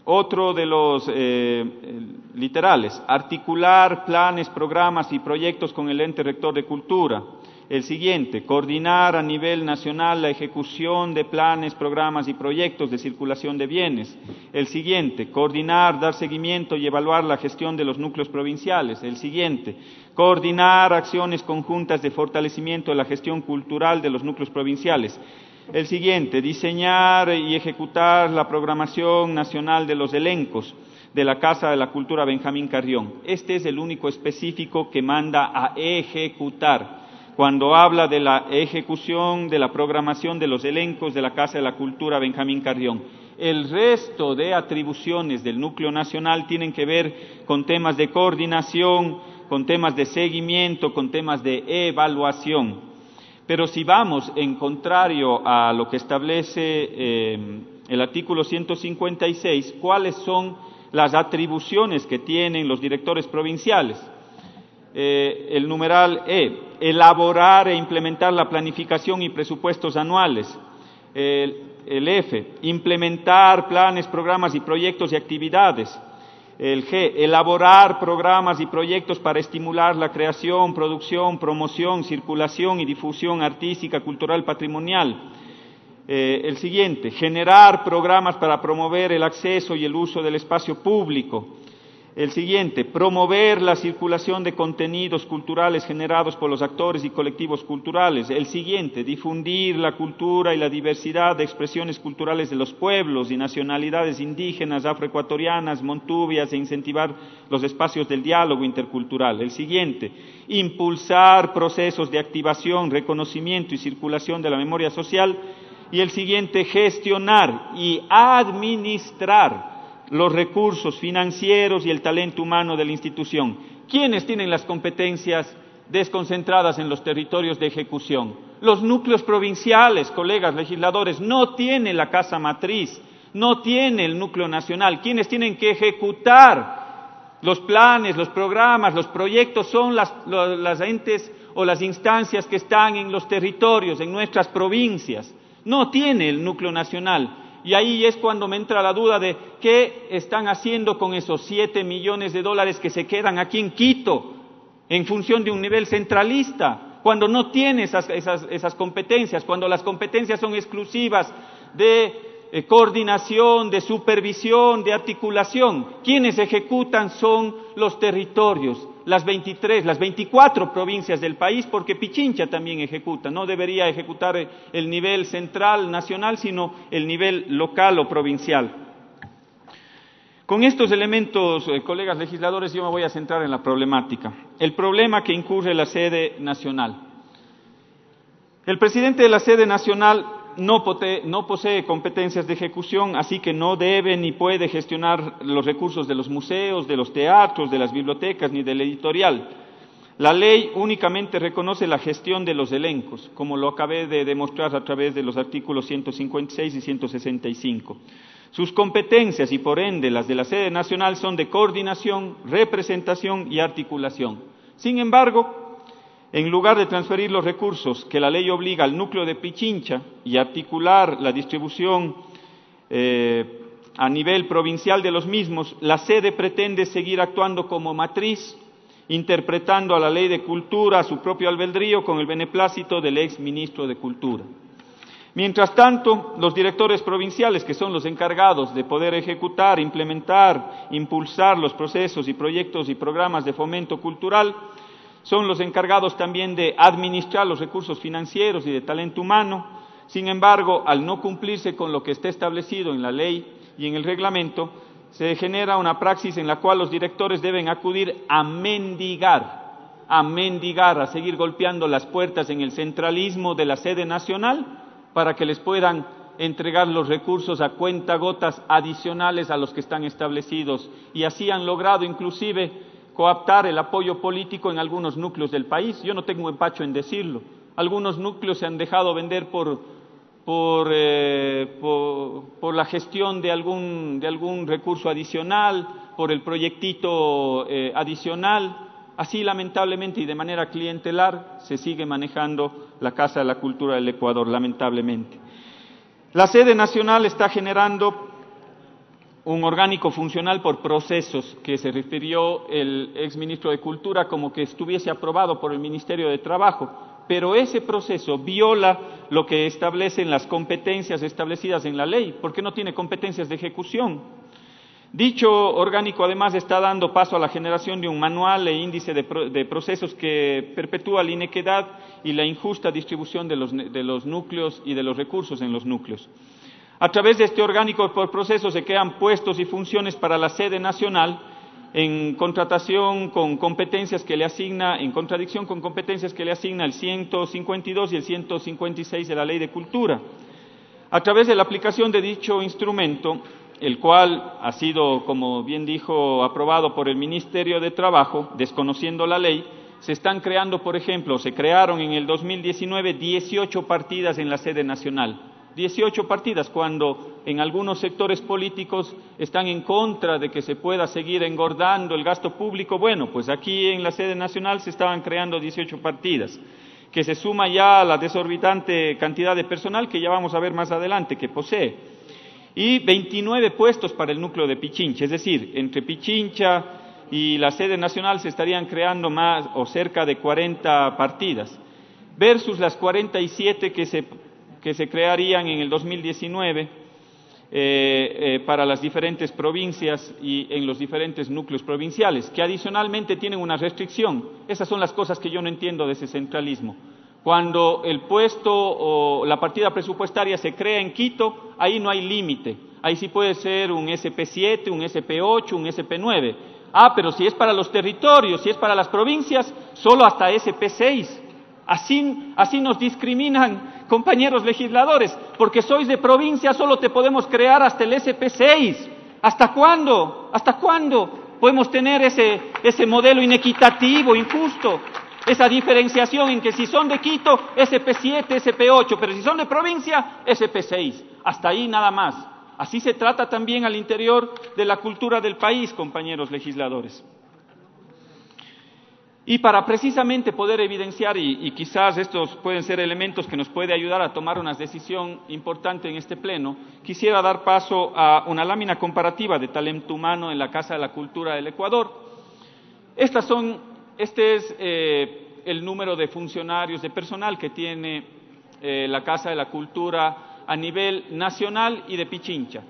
Speaker 2: Otro de los literales, articular planes, programas y proyectos con el ente rector de cultura. El siguiente, coordinar a nivel nacional la ejecución de planes, programas y proyectos de circulación de bienes. El siguiente, coordinar, dar seguimiento y evaluar la gestión de los núcleos provinciales. El siguiente, coordinar acciones conjuntas de fortalecimiento de la gestión cultural de los núcleos provinciales. El siguiente, diseñar y ejecutar la programación nacional de los elencos de la Casa de la Cultura Benjamín Carrión. Este es el único específico que manda a ejecutar, cuando habla de la ejecución de la programación de los elencos de la Casa de la Cultura Benjamín Carrión. El resto de atribuciones del núcleo nacional tienen que ver con temas de coordinación, con temas de seguimiento, con temas de evaluación. Pero si vamos en contrario a lo que establece el artículo 156, ¿cuáles son las atribuciones que tienen los directores provinciales? El numeral E, elaborar e implementar la planificación y presupuestos anuales. El F, implementar planes, programas y proyectos y actividades. El G, elaborar programas y proyectos para estimular la creación, producción, promoción, circulación y difusión artística, cultural, patrimonial. El siguiente, generar programas para promover el acceso y el uso del espacio público. El siguiente, promover la circulación de contenidos culturales generados por los actores y colectivos culturales. El siguiente, difundir la cultura y la diversidad de expresiones culturales de los pueblos y nacionalidades indígenas, afroecuatorianas, montubias e incentivar los espacios del diálogo intercultural. El siguiente, impulsar procesos de activación, reconocimiento y circulación de la memoria social. Y el siguiente, gestionar y administrar los recursos financieros y el talento humano de la institución. ¿Quiénes tienen las competencias desconcentradas en los territorios de ejecución? Los núcleos provinciales, colegas legisladores, no tiene la casa matriz, no tiene el núcleo nacional. ¿Quiénes tienen que ejecutar los planes, los programas, los proyectos? Son las entes o las instancias que están en los territorios, en nuestras provincias. No tiene el núcleo nacional. Y ahí es cuando me entra la duda de qué están haciendo con esos 7 millones de dólares que se quedan aquí en Quito, en función de un nivel centralista, cuando no tiene esas competencias, cuando las competencias son exclusivas de coordinación, de supervisión, de articulación. Quienes ejecutan son los territorios, las 24 provincias del país, porque Pichincha también ejecuta. No debería ejecutar el nivel central, nacional, sino el nivel local o provincial. Con estos elementos, colegas legisladores, yo me voy a centrar en la problemática. El problema que incurre la sede nacional. El presidente de la sede nacional no posee competencias de ejecución, así que no debe ni puede gestionar los recursos de los museos, de los teatros, de las bibliotecas, ni del editorial. La ley únicamente reconoce la gestión de los elencos, como lo acabé de demostrar a través de los artículos 156 y 165. Sus competencias, y por ende las de la sede nacional, son de coordinación, representación y articulación. Sin embargo, en lugar de transferir los recursos que la ley obliga al núcleo de Pichincha y articular la distribución a nivel provincial de los mismos, la sede pretende seguir actuando como matriz, interpretando a la Ley de Cultura a su propio albedrío con el beneplácito del ex ministro de Cultura. Mientras tanto, los directores provinciales, que son los encargados de poder ejecutar, implementar, impulsar los procesos y proyectos y programas de fomento cultural, son los encargados también de administrar los recursos financieros y de talento humano. Sin embargo, al no cumplirse con lo que está establecido en la ley y en el reglamento, se genera una praxis en la cual los directores deben acudir a mendigar, a seguir golpeando las puertas en el centralismo de la sede nacional para que les puedan entregar los recursos a cuentagotas adicionales a los que están establecidos, y así han logrado inclusive coaptar el apoyo político en algunos núcleos del país. Yo no tengo empacho en decirlo. Algunos núcleos se han dejado vender por la gestión de algún recurso adicional, por el proyectito adicional. Así, lamentablemente, y de manera clientelar, se sigue manejando la Casa de la Cultura del Ecuador, lamentablemente. La sede nacional está generando un orgánico funcional por procesos, que se refirió el exministro de Cultura como que estuviese aprobado por el Ministerio de Trabajo, pero ese proceso viola lo que establecen las competencias establecidas en la ley, porque no tiene competencias de ejecución. Dicho orgánico además está dando paso a la generación de un manual e índice de procesos que perpetúa la inequidad y la injusta distribución de los núcleos y de los recursos en los núcleos. A través de este orgánico por procesos se crean puestos y funciones para la sede nacional en contratación con competencias que le asigna, en contradicción con competencias que le asigna el 152 y el 156 de la Ley de Cultura. A través de la aplicación de dicho instrumento, el cual ha sido, como bien dijo, aprobado por el Ministerio de Trabajo, desconociendo la ley, se están creando, por ejemplo, se crearon en el 2019 18 partidas en la sede nacional. 18 partidas, cuando en algunos sectores políticos están en contra de que se pueda seguir engordando el gasto público. Bueno, pues aquí en la sede nacional se estaban creando 18 partidas, que se suma ya a la desorbitante cantidad de personal que ya vamos a ver más adelante que posee. Y 29 puestos para el núcleo de Pichincha, es decir, entre Pichincha y la sede nacional se estarían creando más o cerca de 40 partidas, versus las 47 que se crearían en el 2019 para las diferentes provincias y en los diferentes núcleos provinciales, que adicionalmente tienen una restricción. Esas son las cosas que yo no entiendo de ese centralismo. Cuando el puesto o la partida presupuestaria se crea en Quito, ahí no hay límite. Ahí sí puede ser un SP7, un SP8, un SP9. Pero si es para los territorios, si es para las provincias, solo hasta SP6. Así nos discriminan, compañeros legisladores, porque sois de provincia, solo te podemos crear hasta el SP6. ¿Hasta cuándo? ¿Hasta cuándo podemos tener ese modelo inequitativo, injusto? Esa diferenciación en que si son de Quito, SP7, SP8, pero si son de provincia, SP6. Hasta ahí nada más. Así se trata también al interior de la cultura del país, compañeros legisladores. Y para precisamente poder evidenciar, y quizás estos pueden ser elementos que nos puede ayudar a tomar una decisión importante en este pleno, quisiera dar paso a una lámina comparativa de talento humano en la Casa de la Cultura del Ecuador. Este es el número de funcionarios, de personal que tiene la Casa de la Cultura a nivel nacional y de Pichincha.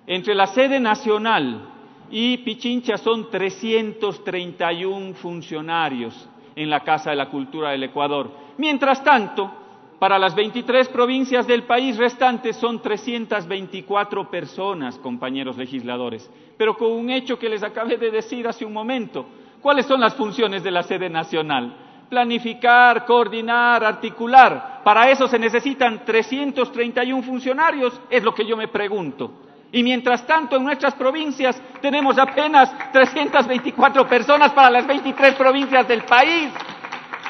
Speaker 2: Entre la sede nacional y Pichincha son 331 funcionarios en la Casa de la Cultura del Ecuador. Mientras tanto, para las 23 provincias del país restantes son 324 personas, compañeros legisladores. Pero con un hecho que les acabé de decir hace un momento, ¿cuáles son las funciones de la sede nacional? Planificar, coordinar, articular. Para eso se necesitan 331 funcionarios, es lo que yo me pregunto. Y mientras tanto, en nuestras provincias tenemos apenas 324 personas para las 23 provincias del país.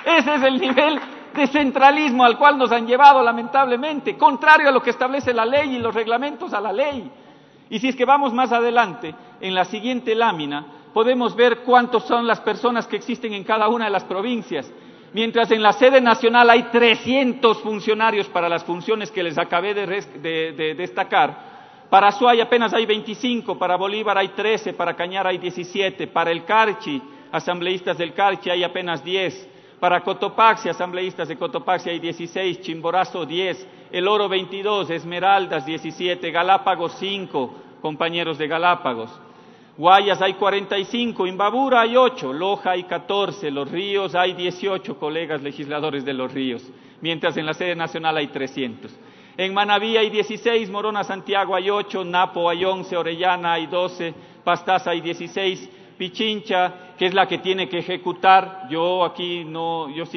Speaker 2: Ese es el nivel de centralismo al cual nos han llevado, lamentablemente, contrario a lo que establece la ley y los reglamentos a la ley. Y si es que vamos más adelante, en la siguiente lámina, podemos ver cuántas son las personas que existen en cada una de las provincias. Mientras en la sede nacional hay 300 funcionarios para las funciones que les acabé de destacar, para Azuay apenas hay 25, para Bolívar hay 13, para Cañar hay 17, para el Carchi, asambleístas del Carchi hay apenas 10, para Cotopaxi, asambleístas de Cotopaxi hay 16, Chimborazo 10, El Oro 22, Esmeraldas 17, Galápagos 5, compañeros de Galápagos. Guayas hay 45, Imbabura hay 8, Loja hay 14, Los Ríos hay 18, colegas legisladores de Los Ríos, mientras en la sede nacional hay 300. En Manabí hay 16, Morona Santiago hay 8, Napo hay 11, Orellana hay 12, Pastaza hay 16, Pichincha, que es la que tiene que ejecutar, yo sí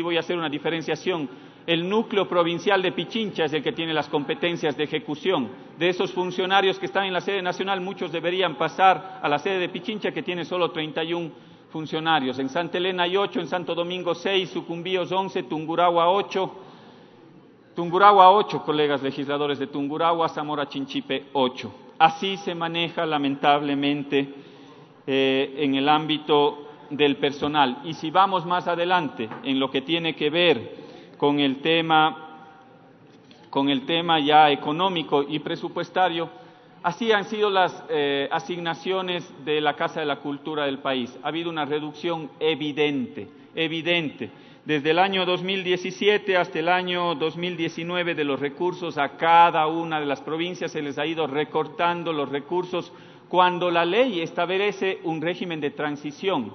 Speaker 2: voy a hacer una diferenciación. El núcleo provincial de Pichincha es el que tiene las competencias de ejecución. De esos funcionarios que están en la sede nacional, muchos deberían pasar a la sede de Pichincha, que tiene solo 31 funcionarios. En Santa Elena hay 8, en Santo Domingo 6, Sucumbíos 11, Tungurahua 8, colegas legisladores de Tungurahua, Zamora Chinchipe 8. Así se maneja lamentablemente en el ámbito del personal. Y si vamos más adelante en lo que tiene que ver con el tema ya económico y presupuestario, así han sido las asignaciones de la Casa de la Cultura del país. Ha habido una reducción evidente. Desde el año 2017 hasta el año 2019 de los recursos a cada una de las provincias se les ha ido recortando los recursos cuando la ley establece un régimen de transición.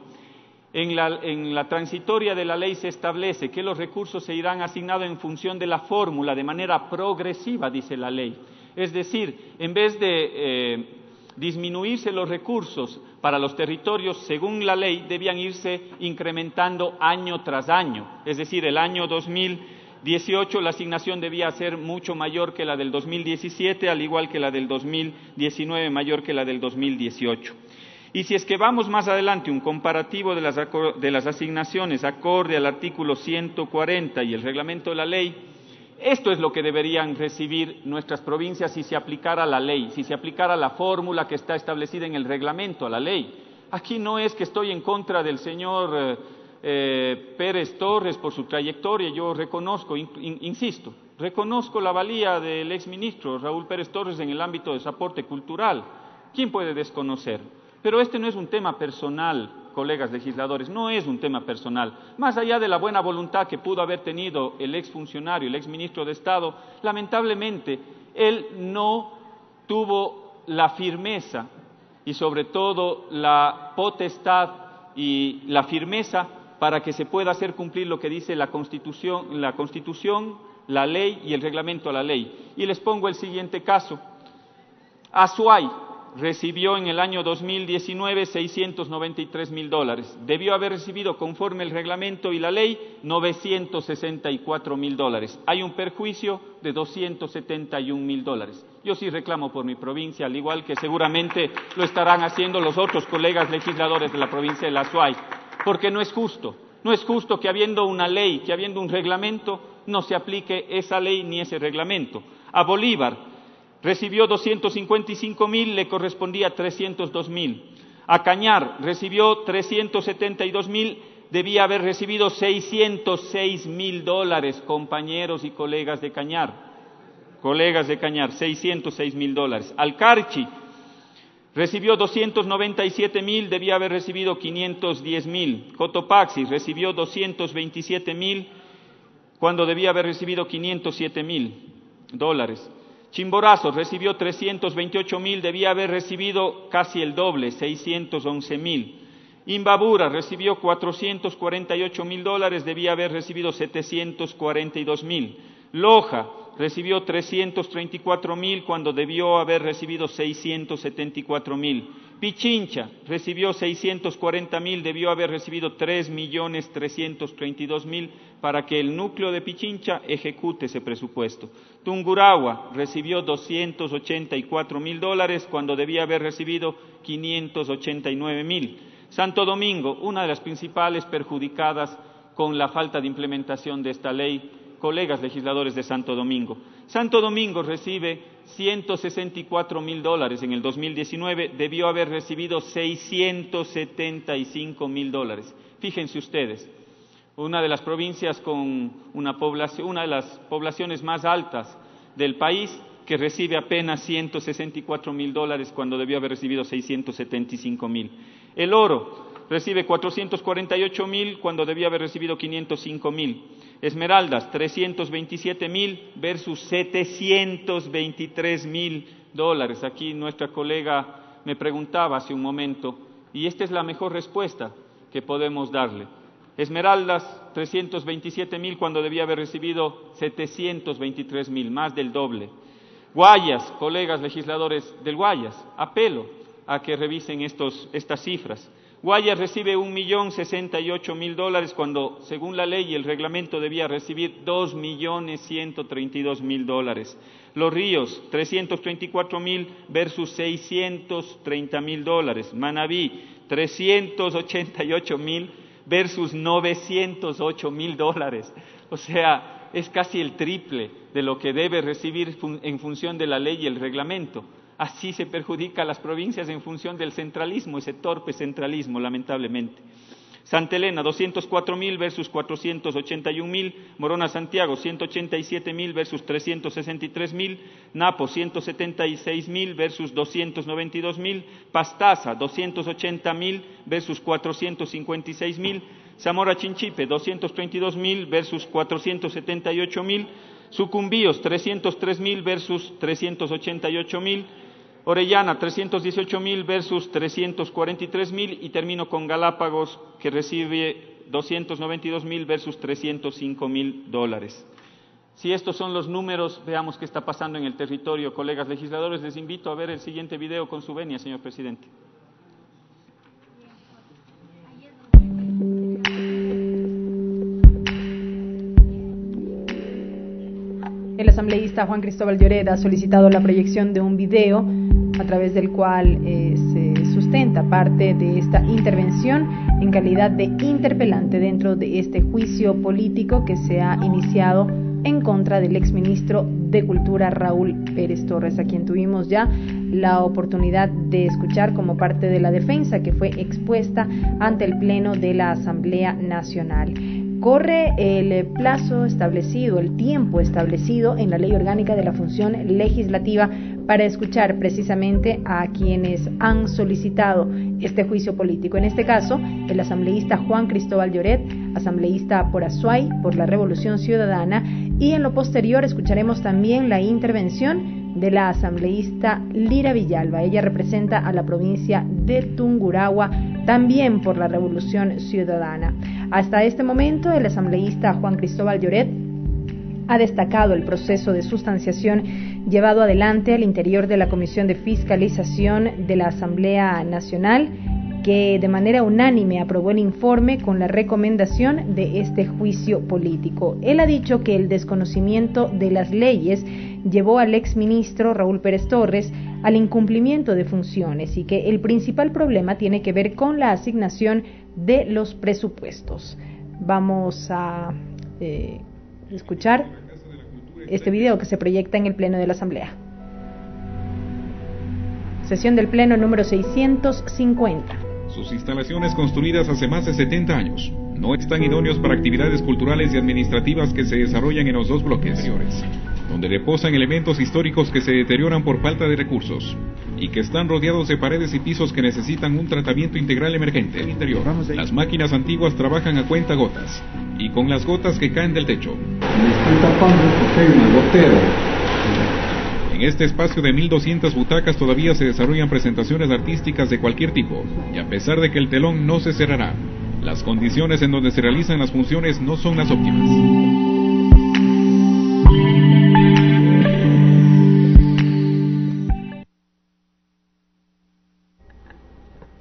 Speaker 2: En la transitoria de la ley se establece que los recursos se irán asignados en función de la fórmula, de manera progresiva, dice la ley. Es decir, en vez de disminuirse los recursos para los territorios, según la ley, debían irse incrementando año tras año. Es decir, el año 2018 la asignación debía ser mucho mayor que la del 2017, al igual que la del 2019 mayor que la del 2018. Y si es que vamos más adelante, un comparativo de las asignaciones acorde al artículo 140 y el reglamento de la ley, esto es lo que deberían recibir nuestras provincias si se aplicara la ley, si se aplicara la fórmula que está establecida en el reglamento a la ley. Aquí no es que estoy en contra del señor Pérez Torres por su trayectoria, yo reconozco, insisto, reconozco la valía del exministro Raúl Pérez Torres en el ámbito de soporte cultural. ¿Quién puede desconocer? Pero este no es un tema personal, colegas legisladores, no es un tema personal. Más allá de la buena voluntad que pudo haber tenido el exfuncionario, el exministro de Estado, lamentablemente él no tuvo la firmeza y sobre todo la potestad y la firmeza para que se pueda hacer cumplir lo que dice la Constitución, la ley y el reglamento a la ley. Y les pongo el siguiente caso. Azuay recibió en el año 2019 $693,000. Debió haber recibido, conforme el reglamento y la ley, $964,000. Hay un perjuicio de $271,000. Yo sí reclamo por mi provincia, al igual que seguramente lo estarán haciendo los otros colegas legisladores de la provincia de la Azuay, porque no es justo. No es justo que habiendo una ley, que habiendo un reglamento, no se aplique esa ley ni ese reglamento. A Bolívar recibió 255,000, le correspondía 302,000. A Cañar recibió 372,000, debía haber recibido $606,000, compañeros y colegas de Cañar, $606,000. Al Carchi recibió 297,000, debía haber recibido 510,000. Cotopaxi recibió 227,000, cuando debía haber recibido $507,000. Chimborazo recibió 328,000, debía haber recibido casi el doble, 611,000. Imbabura recibió $448,000, debía haber recibido 742,000. Loja recibió 334,000 cuando debió haber recibido 674,000. Pichincha recibió 640,000, debió haber recibido 3,332,000 para que el núcleo de Pichincha ejecute ese presupuesto. Tungurahua recibió $284,000 cuando debía haber recibido 589,000. Santo Domingo, una de las principales perjudicadas con la falta de implementación de esta ley, colegas legisladores de Santo Domingo. Santo Domingo recibe $164,000 en el 2019, debió haber recibido $675,000. Fíjense ustedes, una de las provincias con una de las poblaciones más altas del país, que recibe apenas $164.000 cuando debió haber recibido 675.000. El Oro recibe 448.000 cuando debía haber recibido 505.000. Esmeraldas, 327.000 versus $723.000. Aquí nuestra colega me preguntaba hace un momento, y esta es la mejor respuesta que podemos darle. Esmeraldas, 327.000 cuando debía haber recibido 723.000, más del doble. Guayas, colegas legisladores del Guayas, apelo a que revisen estas cifras. Guayas recibe $1.068.000 cuando, según la ley y el reglamento, debía recibir $2.132.000. Los Ríos, 334.000 versus $630.000. Manabí, 388.000 versus $908.000. O sea, es casi el triple de lo que debe recibir en función de la ley y el reglamento. Así se perjudica a las provincias en función del centralismo, ese torpe centralismo, lamentablemente. Santa Elena, 204.000 versus 481.000. Morona Santiago, 187.000 versus 363.000. Napo, 176.000 versus 292.000. Pastaza, 280.000 versus 456.000. Zamora Chinchipe, 232.000 versus 478.000. Sucumbíos, 303.000 versus 388.000. Orellana, 318.000 versus 343.000, y termino con Galápagos, que recibe 292.000 versus $305.000. Si estos son los números, veamos qué está pasando en el territorio. Colegas legisladores, les invito a ver el siguiente video con su venia, señor presidente.
Speaker 1: El asambleísta Juan Cristóbal Lloret ha solicitado la proyección de un video a través del cual se sustenta parte de esta intervención en calidad de interpelante dentro de este juicio político que se ha iniciado en contra del exministro de Cultura Raúl Pérez Torres, a quien tuvimos ya la oportunidad de escuchar como parte de la defensa que fue expuesta ante el Pleno de la Asamblea Nacional. Corre el plazo establecido, el tiempo establecido en la Ley Orgánica de la Función Legislativa para escuchar precisamente a quienes han solicitado este juicio político. En este caso, el asambleísta Juan Cristóbal Lloret, asambleísta por Azuay, por la Revolución Ciudadana, y en lo posterior escucharemos también la intervención de la asambleísta Lira Villalba. Ella representa a la provincia de Tungurahua, también por la Revolución Ciudadana. Hasta este momento, el asambleísta Juan Cristóbal Lloret ha destacado el proceso de sustanciación llevado adelante al interior de la Comisión de Fiscalización de la Asamblea Nacional, que de manera unánime aprobó el informe con la recomendación de este juicio político. Él ha dicho que el desconocimiento de las leyes llevó al exministro Raúl Pérez Torres al incumplimiento de funciones y que el principal problema tiene que ver con la asignación de los presupuestos. Vamos a escuchar este video que se proyecta en el Pleno de la Asamblea. Sesión del Pleno número 650.
Speaker 8: Sus instalaciones, construidas hace más de 70 años, no están idóneos para actividades culturales y administrativas que se desarrollan en los dos bloques anteriores, donde reposan elementos históricos que se deterioran por falta de recursos y que están rodeados de paredes y pisos que necesitan un tratamiento integral emergente. En el interior, las máquinas antiguas trabajan a cuentagotas y con las gotas que caen del techo. En este espacio de 1.200 butacas todavía se desarrollan presentaciones artísticas de cualquier tipo, y a pesar de que el telón no se cerrará, las condiciones en donde se realizan las funciones no son las óptimas.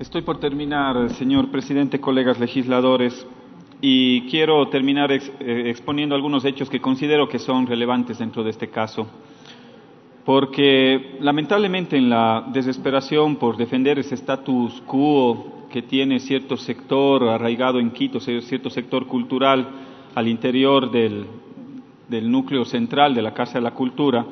Speaker 2: Estoy por terminar, señor presidente, colegas legisladores, y quiero terminar exponiendo algunos hechos que considero que son relevantes dentro de este caso. Porque lamentablemente en la desesperación por defender ese status quo que tiene cierto sector arraigado en Quito, cierto sector cultural al interior del núcleo central de la Casa de la Cultura,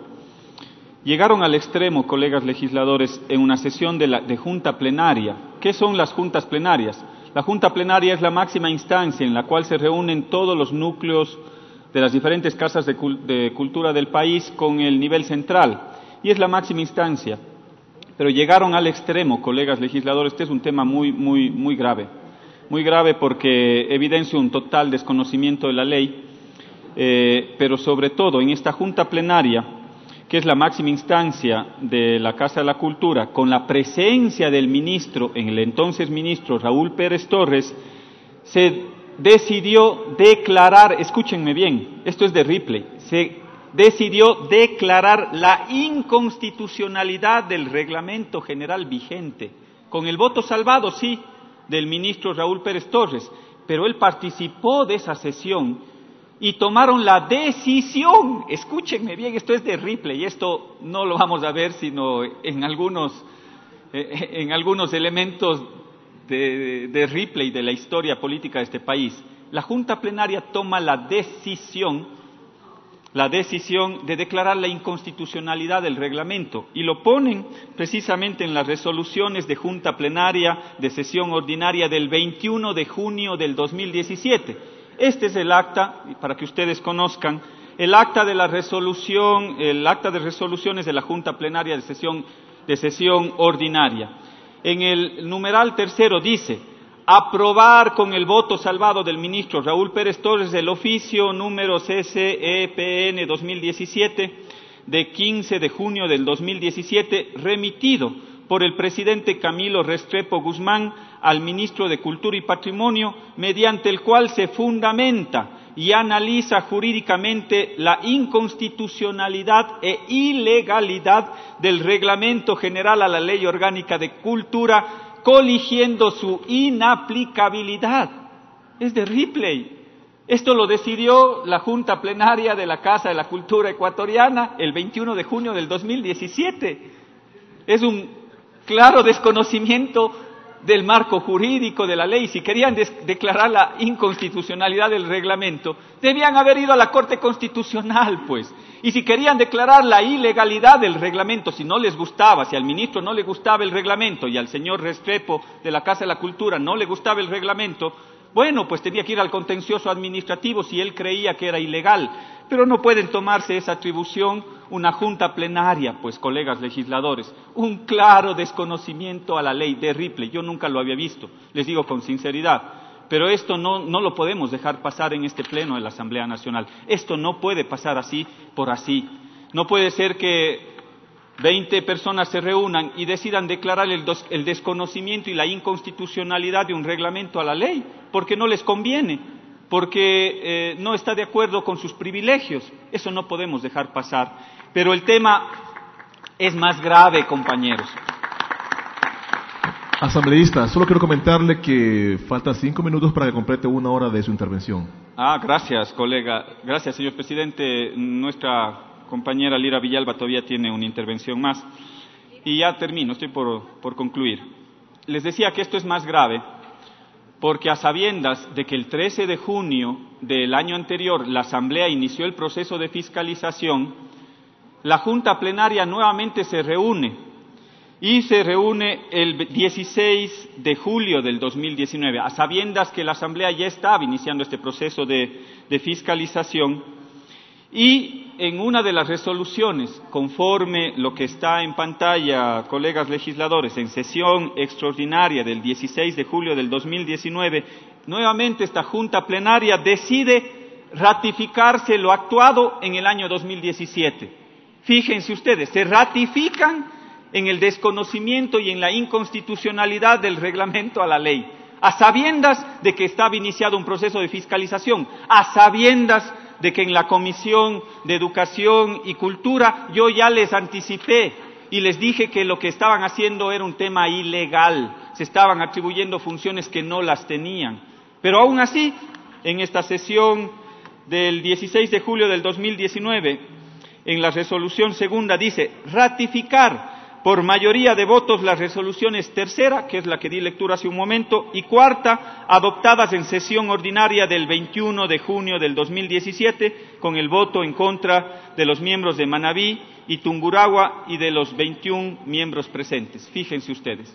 Speaker 2: llegaron al extremo, colegas legisladores, en una sesión de junta plenaria. ¿Qué son las juntas plenarias? La Junta Plenaria es la máxima instancia en la cual se reúnen todos los núcleos de las diferentes casas de cultura del país con el nivel central, y es la máxima instancia. Pero llegaron al extremo, colegas legisladores, este es un tema muy grave porque evidencia un total desconocimiento de la ley, pero sobre todo en esta Junta Plenaria, que es la máxima instancia de la Casa de la Cultura, con la presencia del ministro, en el entonces ministro Raúl Pérez Torres, se decidió declarar, escúchenme bien, esto es de Ripley, se decidió declarar la inconstitucionalidad del reglamento general vigente, con el voto salvado, sí, del ministro Raúl Pérez Torres, pero él participó de esa sesión y tomaron la decisión, escúchenme bien, esto es de Ripley, y esto no lo vamos a ver sino en algunos elementos de Ripley de la historia política de este país. La Junta Plenaria toma la decisión de declarar la inconstitucionalidad del reglamento y lo ponen precisamente en las resoluciones de Junta Plenaria de sesión ordinaria del 21 de junio del 2017. Este es el acta, para que ustedes conozcan, el acta de resoluciones de la Junta Plenaria de sesión ordinaria. En el numeral tercero dice: aprobar con el voto salvado del ministro Raúl Pérez Torres el oficio número CCEPN 2017 de 15 de junio del 2017 remitido por el presidente Camilo Restrepo Guzmán al ministro de Cultura y Patrimonio, mediante el cual se fundamenta y analiza jurídicamente la inconstitucionalidad e ilegalidad del Reglamento General a la Ley Orgánica de Cultura, coligiendo su inaplicabilidad. Es de Ripley. Esto lo decidió la Junta Plenaria de la Casa de la Cultura Ecuatoriana el 21 de junio del 2017. Es un claro desconocimiento del marco jurídico de la ley. Si querían declarar la inconstitucionalidad del reglamento, debían haber ido a la Corte Constitucional, pues. Y si querían declarar la ilegalidad del reglamento, si no les gustaba, si al ministro no le gustaba el reglamento y al señor Restrepo de la Casa de la Cultura no le gustaba el reglamento, bueno, pues tenía que ir al contencioso administrativo si él creía que era ilegal. Pero no pueden tomarse esa atribución una Junta Plenaria, pues, colegas legisladores. Un claro desconocimiento a la ley de Ripley. Yo nunca lo había visto, les digo con sinceridad. Pero esto no lo podemos dejar pasar en este pleno de la Asamblea Nacional. Esto no puede pasar así por así. No puede ser que 20 personas se reúnan y decidan declarar el desconocimiento y la inconstitucionalidad de un reglamento a la ley, porque no les conviene, porque no está de acuerdo con sus privilegios. Eso no podemos dejar pasar. Pero el tema es más grave, compañeros.
Speaker 3: Asambleísta, solo quiero comentarle que falta 5 minutos para que complete 1 hora de su intervención.
Speaker 2: Gracias, colega. Gracias, señor presidente. Nuestra compañera Lira Villalba todavía tiene una intervención más. Y ya termino, estoy por concluir. Les decía que esto es más grave porque, a sabiendas de que el 13 de junio del año anterior la Asamblea inició el proceso de fiscalización, la Junta Plenaria nuevamente se reúne. Y se reúne el 16 de julio del 2019, a sabiendas que la Asamblea ya estaba iniciando este proceso de fiscalización. Y en una de las resoluciones, conforme lo que está en pantalla, colegas legisladores, en sesión extraordinaria del 16 de julio del 2019, nuevamente esta Junta Plenaria decide ratificarse lo actuado en el año 2017. Fíjense ustedes, se ratifican en el desconocimiento y en la inconstitucionalidad del reglamento a la ley, a sabiendas de que estaba iniciado un proceso de fiscalización, a sabiendas de que en la Comisión de Educación y Cultura yo ya les anticipé y les dije que lo que estaban haciendo era un tema ilegal, se estaban atribuyendo funciones que no las tenían. Pero aún así, en esta sesión del 16 de julio del 2019, en la resolución segunda dice: ratificar por mayoría de votos las resoluciones tercera, que es la que di lectura hace un momento, y cuarta, adoptadas en sesión ordinaria del 21 de junio del 2017, con el voto en contra de los miembros de Manabí y Tungurahua y de los 21 miembros presentes. Fíjense ustedes,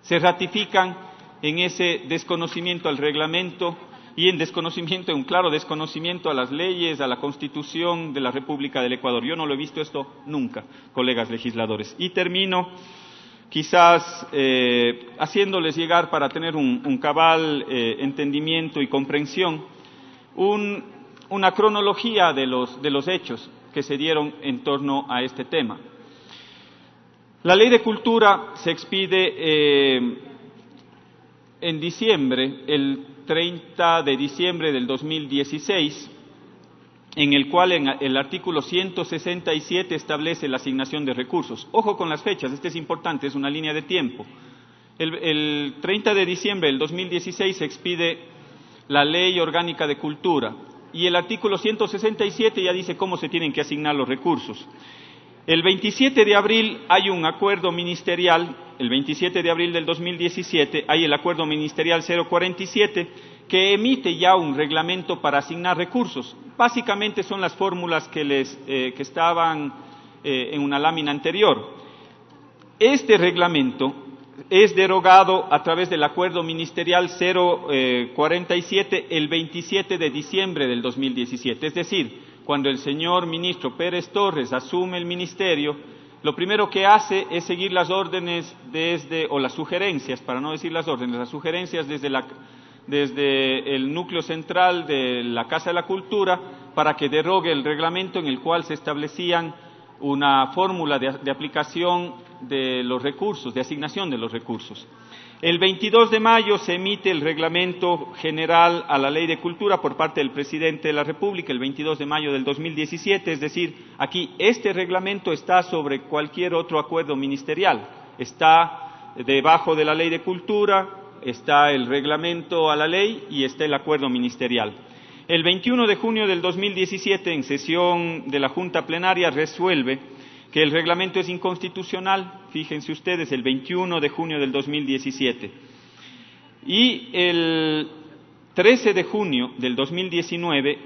Speaker 2: se ratifican en ese desconocimiento al reglamento y en un claro desconocimiento a las leyes, a la Constitución de la República del Ecuador. Yo no lo he visto esto nunca, colegas legisladores. Y termino quizás haciéndoles llegar, para tener un cabal entendimiento y comprensión, una cronología de los hechos que se dieron en torno a este tema. La Ley de Cultura se expide en diciembre, el 30 de diciembre del 2016, en el cual en el artículo 167 establece la asignación de recursos. Ojo con las fechas, este es importante, es una línea de tiempo. El 30 de diciembre del 2016 se expide la Ley Orgánica de Cultura y el artículo 167 ya dice cómo se tienen que asignar los recursos. El 27 de abril hay un acuerdo ministerial, el 27 de abril del 2017 hay el acuerdo ministerial 047 que emite ya un reglamento para asignar recursos. Básicamente son las fórmulas que estaban en una lámina anterior. Este reglamento es derogado a través del acuerdo ministerial 047 el 27 de diciembre del 2017. Es decir, cuando el señor ministro Pérez Torres asume el ministerio, lo primero que hace es seguir las órdenes o las sugerencias, para no decir las órdenes, las sugerencias desde el núcleo central de la Casa de la Cultura para que derogue el reglamento en el cual se establecían una fórmula de aplicación de los recursos, de asignación de los recursos. El 22 de mayo se emite el reglamento general a la Ley de Cultura por parte del Presidente de la República, el 22 de mayo del 2017, es decir, aquí este reglamento está sobre cualquier otro acuerdo ministerial, está debajo de la Ley de Cultura, está el reglamento a la ley y está el acuerdo ministerial. El 21 de junio del 2017, en sesión de la Junta Plenaria, resuelve que el reglamento es inconstitucional, fíjense ustedes, el 21 de junio del 2017. Y el 13 de junio del 2019,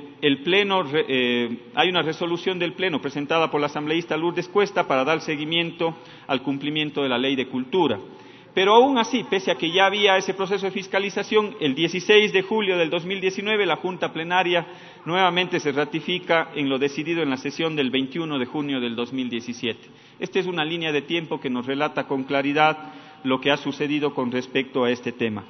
Speaker 2: hay una resolución del Pleno presentada por la asambleísta Lourdes Cuesta para dar seguimiento al cumplimiento de la Ley de Cultura. Pero aún así, pese a que ya había ese proceso de fiscalización, el 16 de julio del 2019 la Junta Plenaria nuevamente se ratifica en lo decidido en la sesión del 21 de junio del 2017. Esta es una línea de tiempo que nos relata con claridad lo que ha sucedido con respecto a este tema.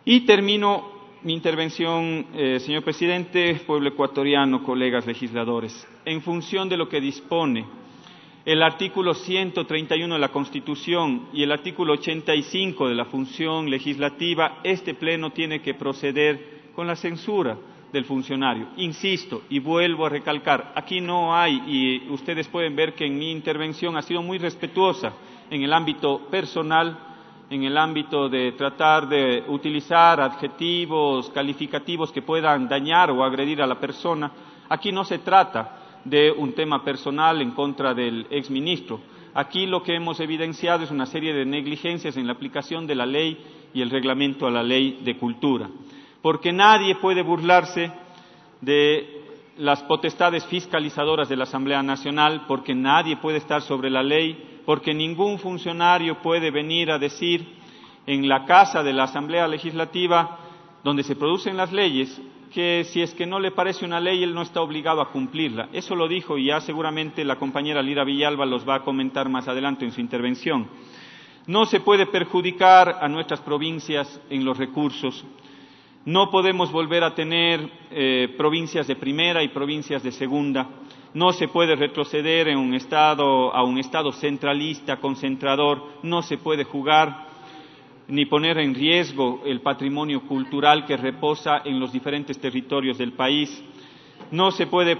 Speaker 2: Y termino mi intervención, señor presidente, pueblo ecuatoriano, colegas legisladores. En función de lo que dispone el artículo 131 de la Constitución y el artículo 85 de la función legislativa, este Pleno tiene que proceder con la censura del funcionario. Insisto y vuelvo a recalcar, aquí no hay, y ustedes pueden ver que en mi intervención ha sido muy respetuosa en el ámbito personal, en el ámbito de tratar de utilizar adjetivos calificativos que puedan dañar o agredir a la persona. Aquí no se trata de un tema personal en contra del exministro. Aquí lo que hemos evidenciado es una serie de negligencias en la aplicación de la ley y el reglamento a la Ley de Cultura, porque nadie puede burlarse de las potestades fiscalizadoras de la Asamblea Nacional, porque nadie puede estar sobre la ley, porque ningún funcionario puede venir a decir en la casa de la Asamblea Legislativa, donde se producen las leyes, que si es que no le parece una ley, él no está obligado a cumplirla. Eso lo dijo y ya seguramente la compañera Lira Villalba los va a comentar más adelante en su intervención. No se puede perjudicar a nuestras provincias en los recursos. No podemos volver a tener provincias de primera y provincias de segunda. No se puede retroceder a un Estado centralista, concentrador. No se puede jugar ni poner en riesgo el patrimonio cultural que reposa en los diferentes territorios del país. No se puede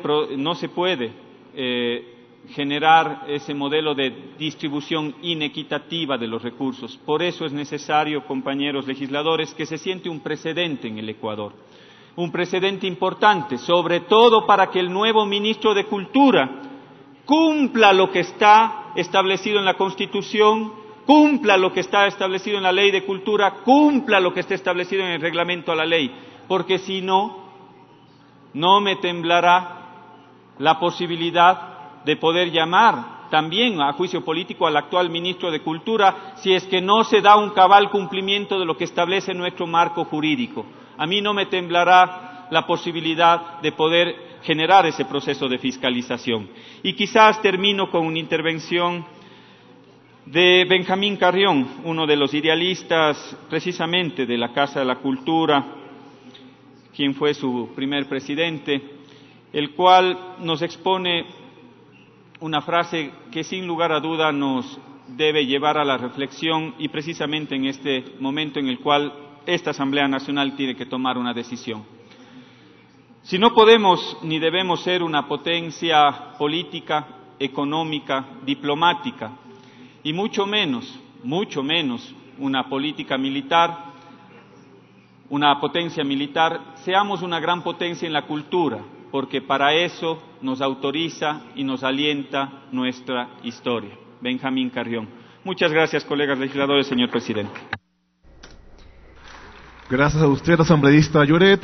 Speaker 2: generar ese modelo de distribución inequitativa de los recursos. Por eso es necesario, compañeros legisladores, que se siente un precedente en el Ecuador. Un precedente importante, sobre todo para que el nuevo ministro de Cultura cumpla lo que está establecido en la Constitución, cumpla lo que está establecido en la Ley de Cultura, cumpla lo que está establecido en el reglamento a la ley, porque si no, no me temblará la posibilidad de poder llamar también a juicio político al actual ministro de Cultura si es que no se da un cabal cumplimiento de lo que establece nuestro marco jurídico. A mí no me temblará la posibilidad de poder generar ese proceso de fiscalización. Y quizás termino con una intervención de Benjamín Carrión, uno de los idealistas precisamente de la Casa de la Cultura, quien fue su primer presidente, el cual nos expone una frase que sin lugar a duda nos debe llevar a la reflexión y precisamente en este momento en el cual esta Asamblea Nacional tiene que tomar una decisión. Si no podemos ni debemos ser una potencia política, económica, diplomática, y mucho menos una política militar, una potencia militar, seamos una gran potencia en la cultura, porque para eso nos autoriza y nos alienta nuestra historia. Benjamín Carrión. Muchas gracias, colegas legisladores, señor presidente.
Speaker 3: Gracias a usted, asambleísta Lloret.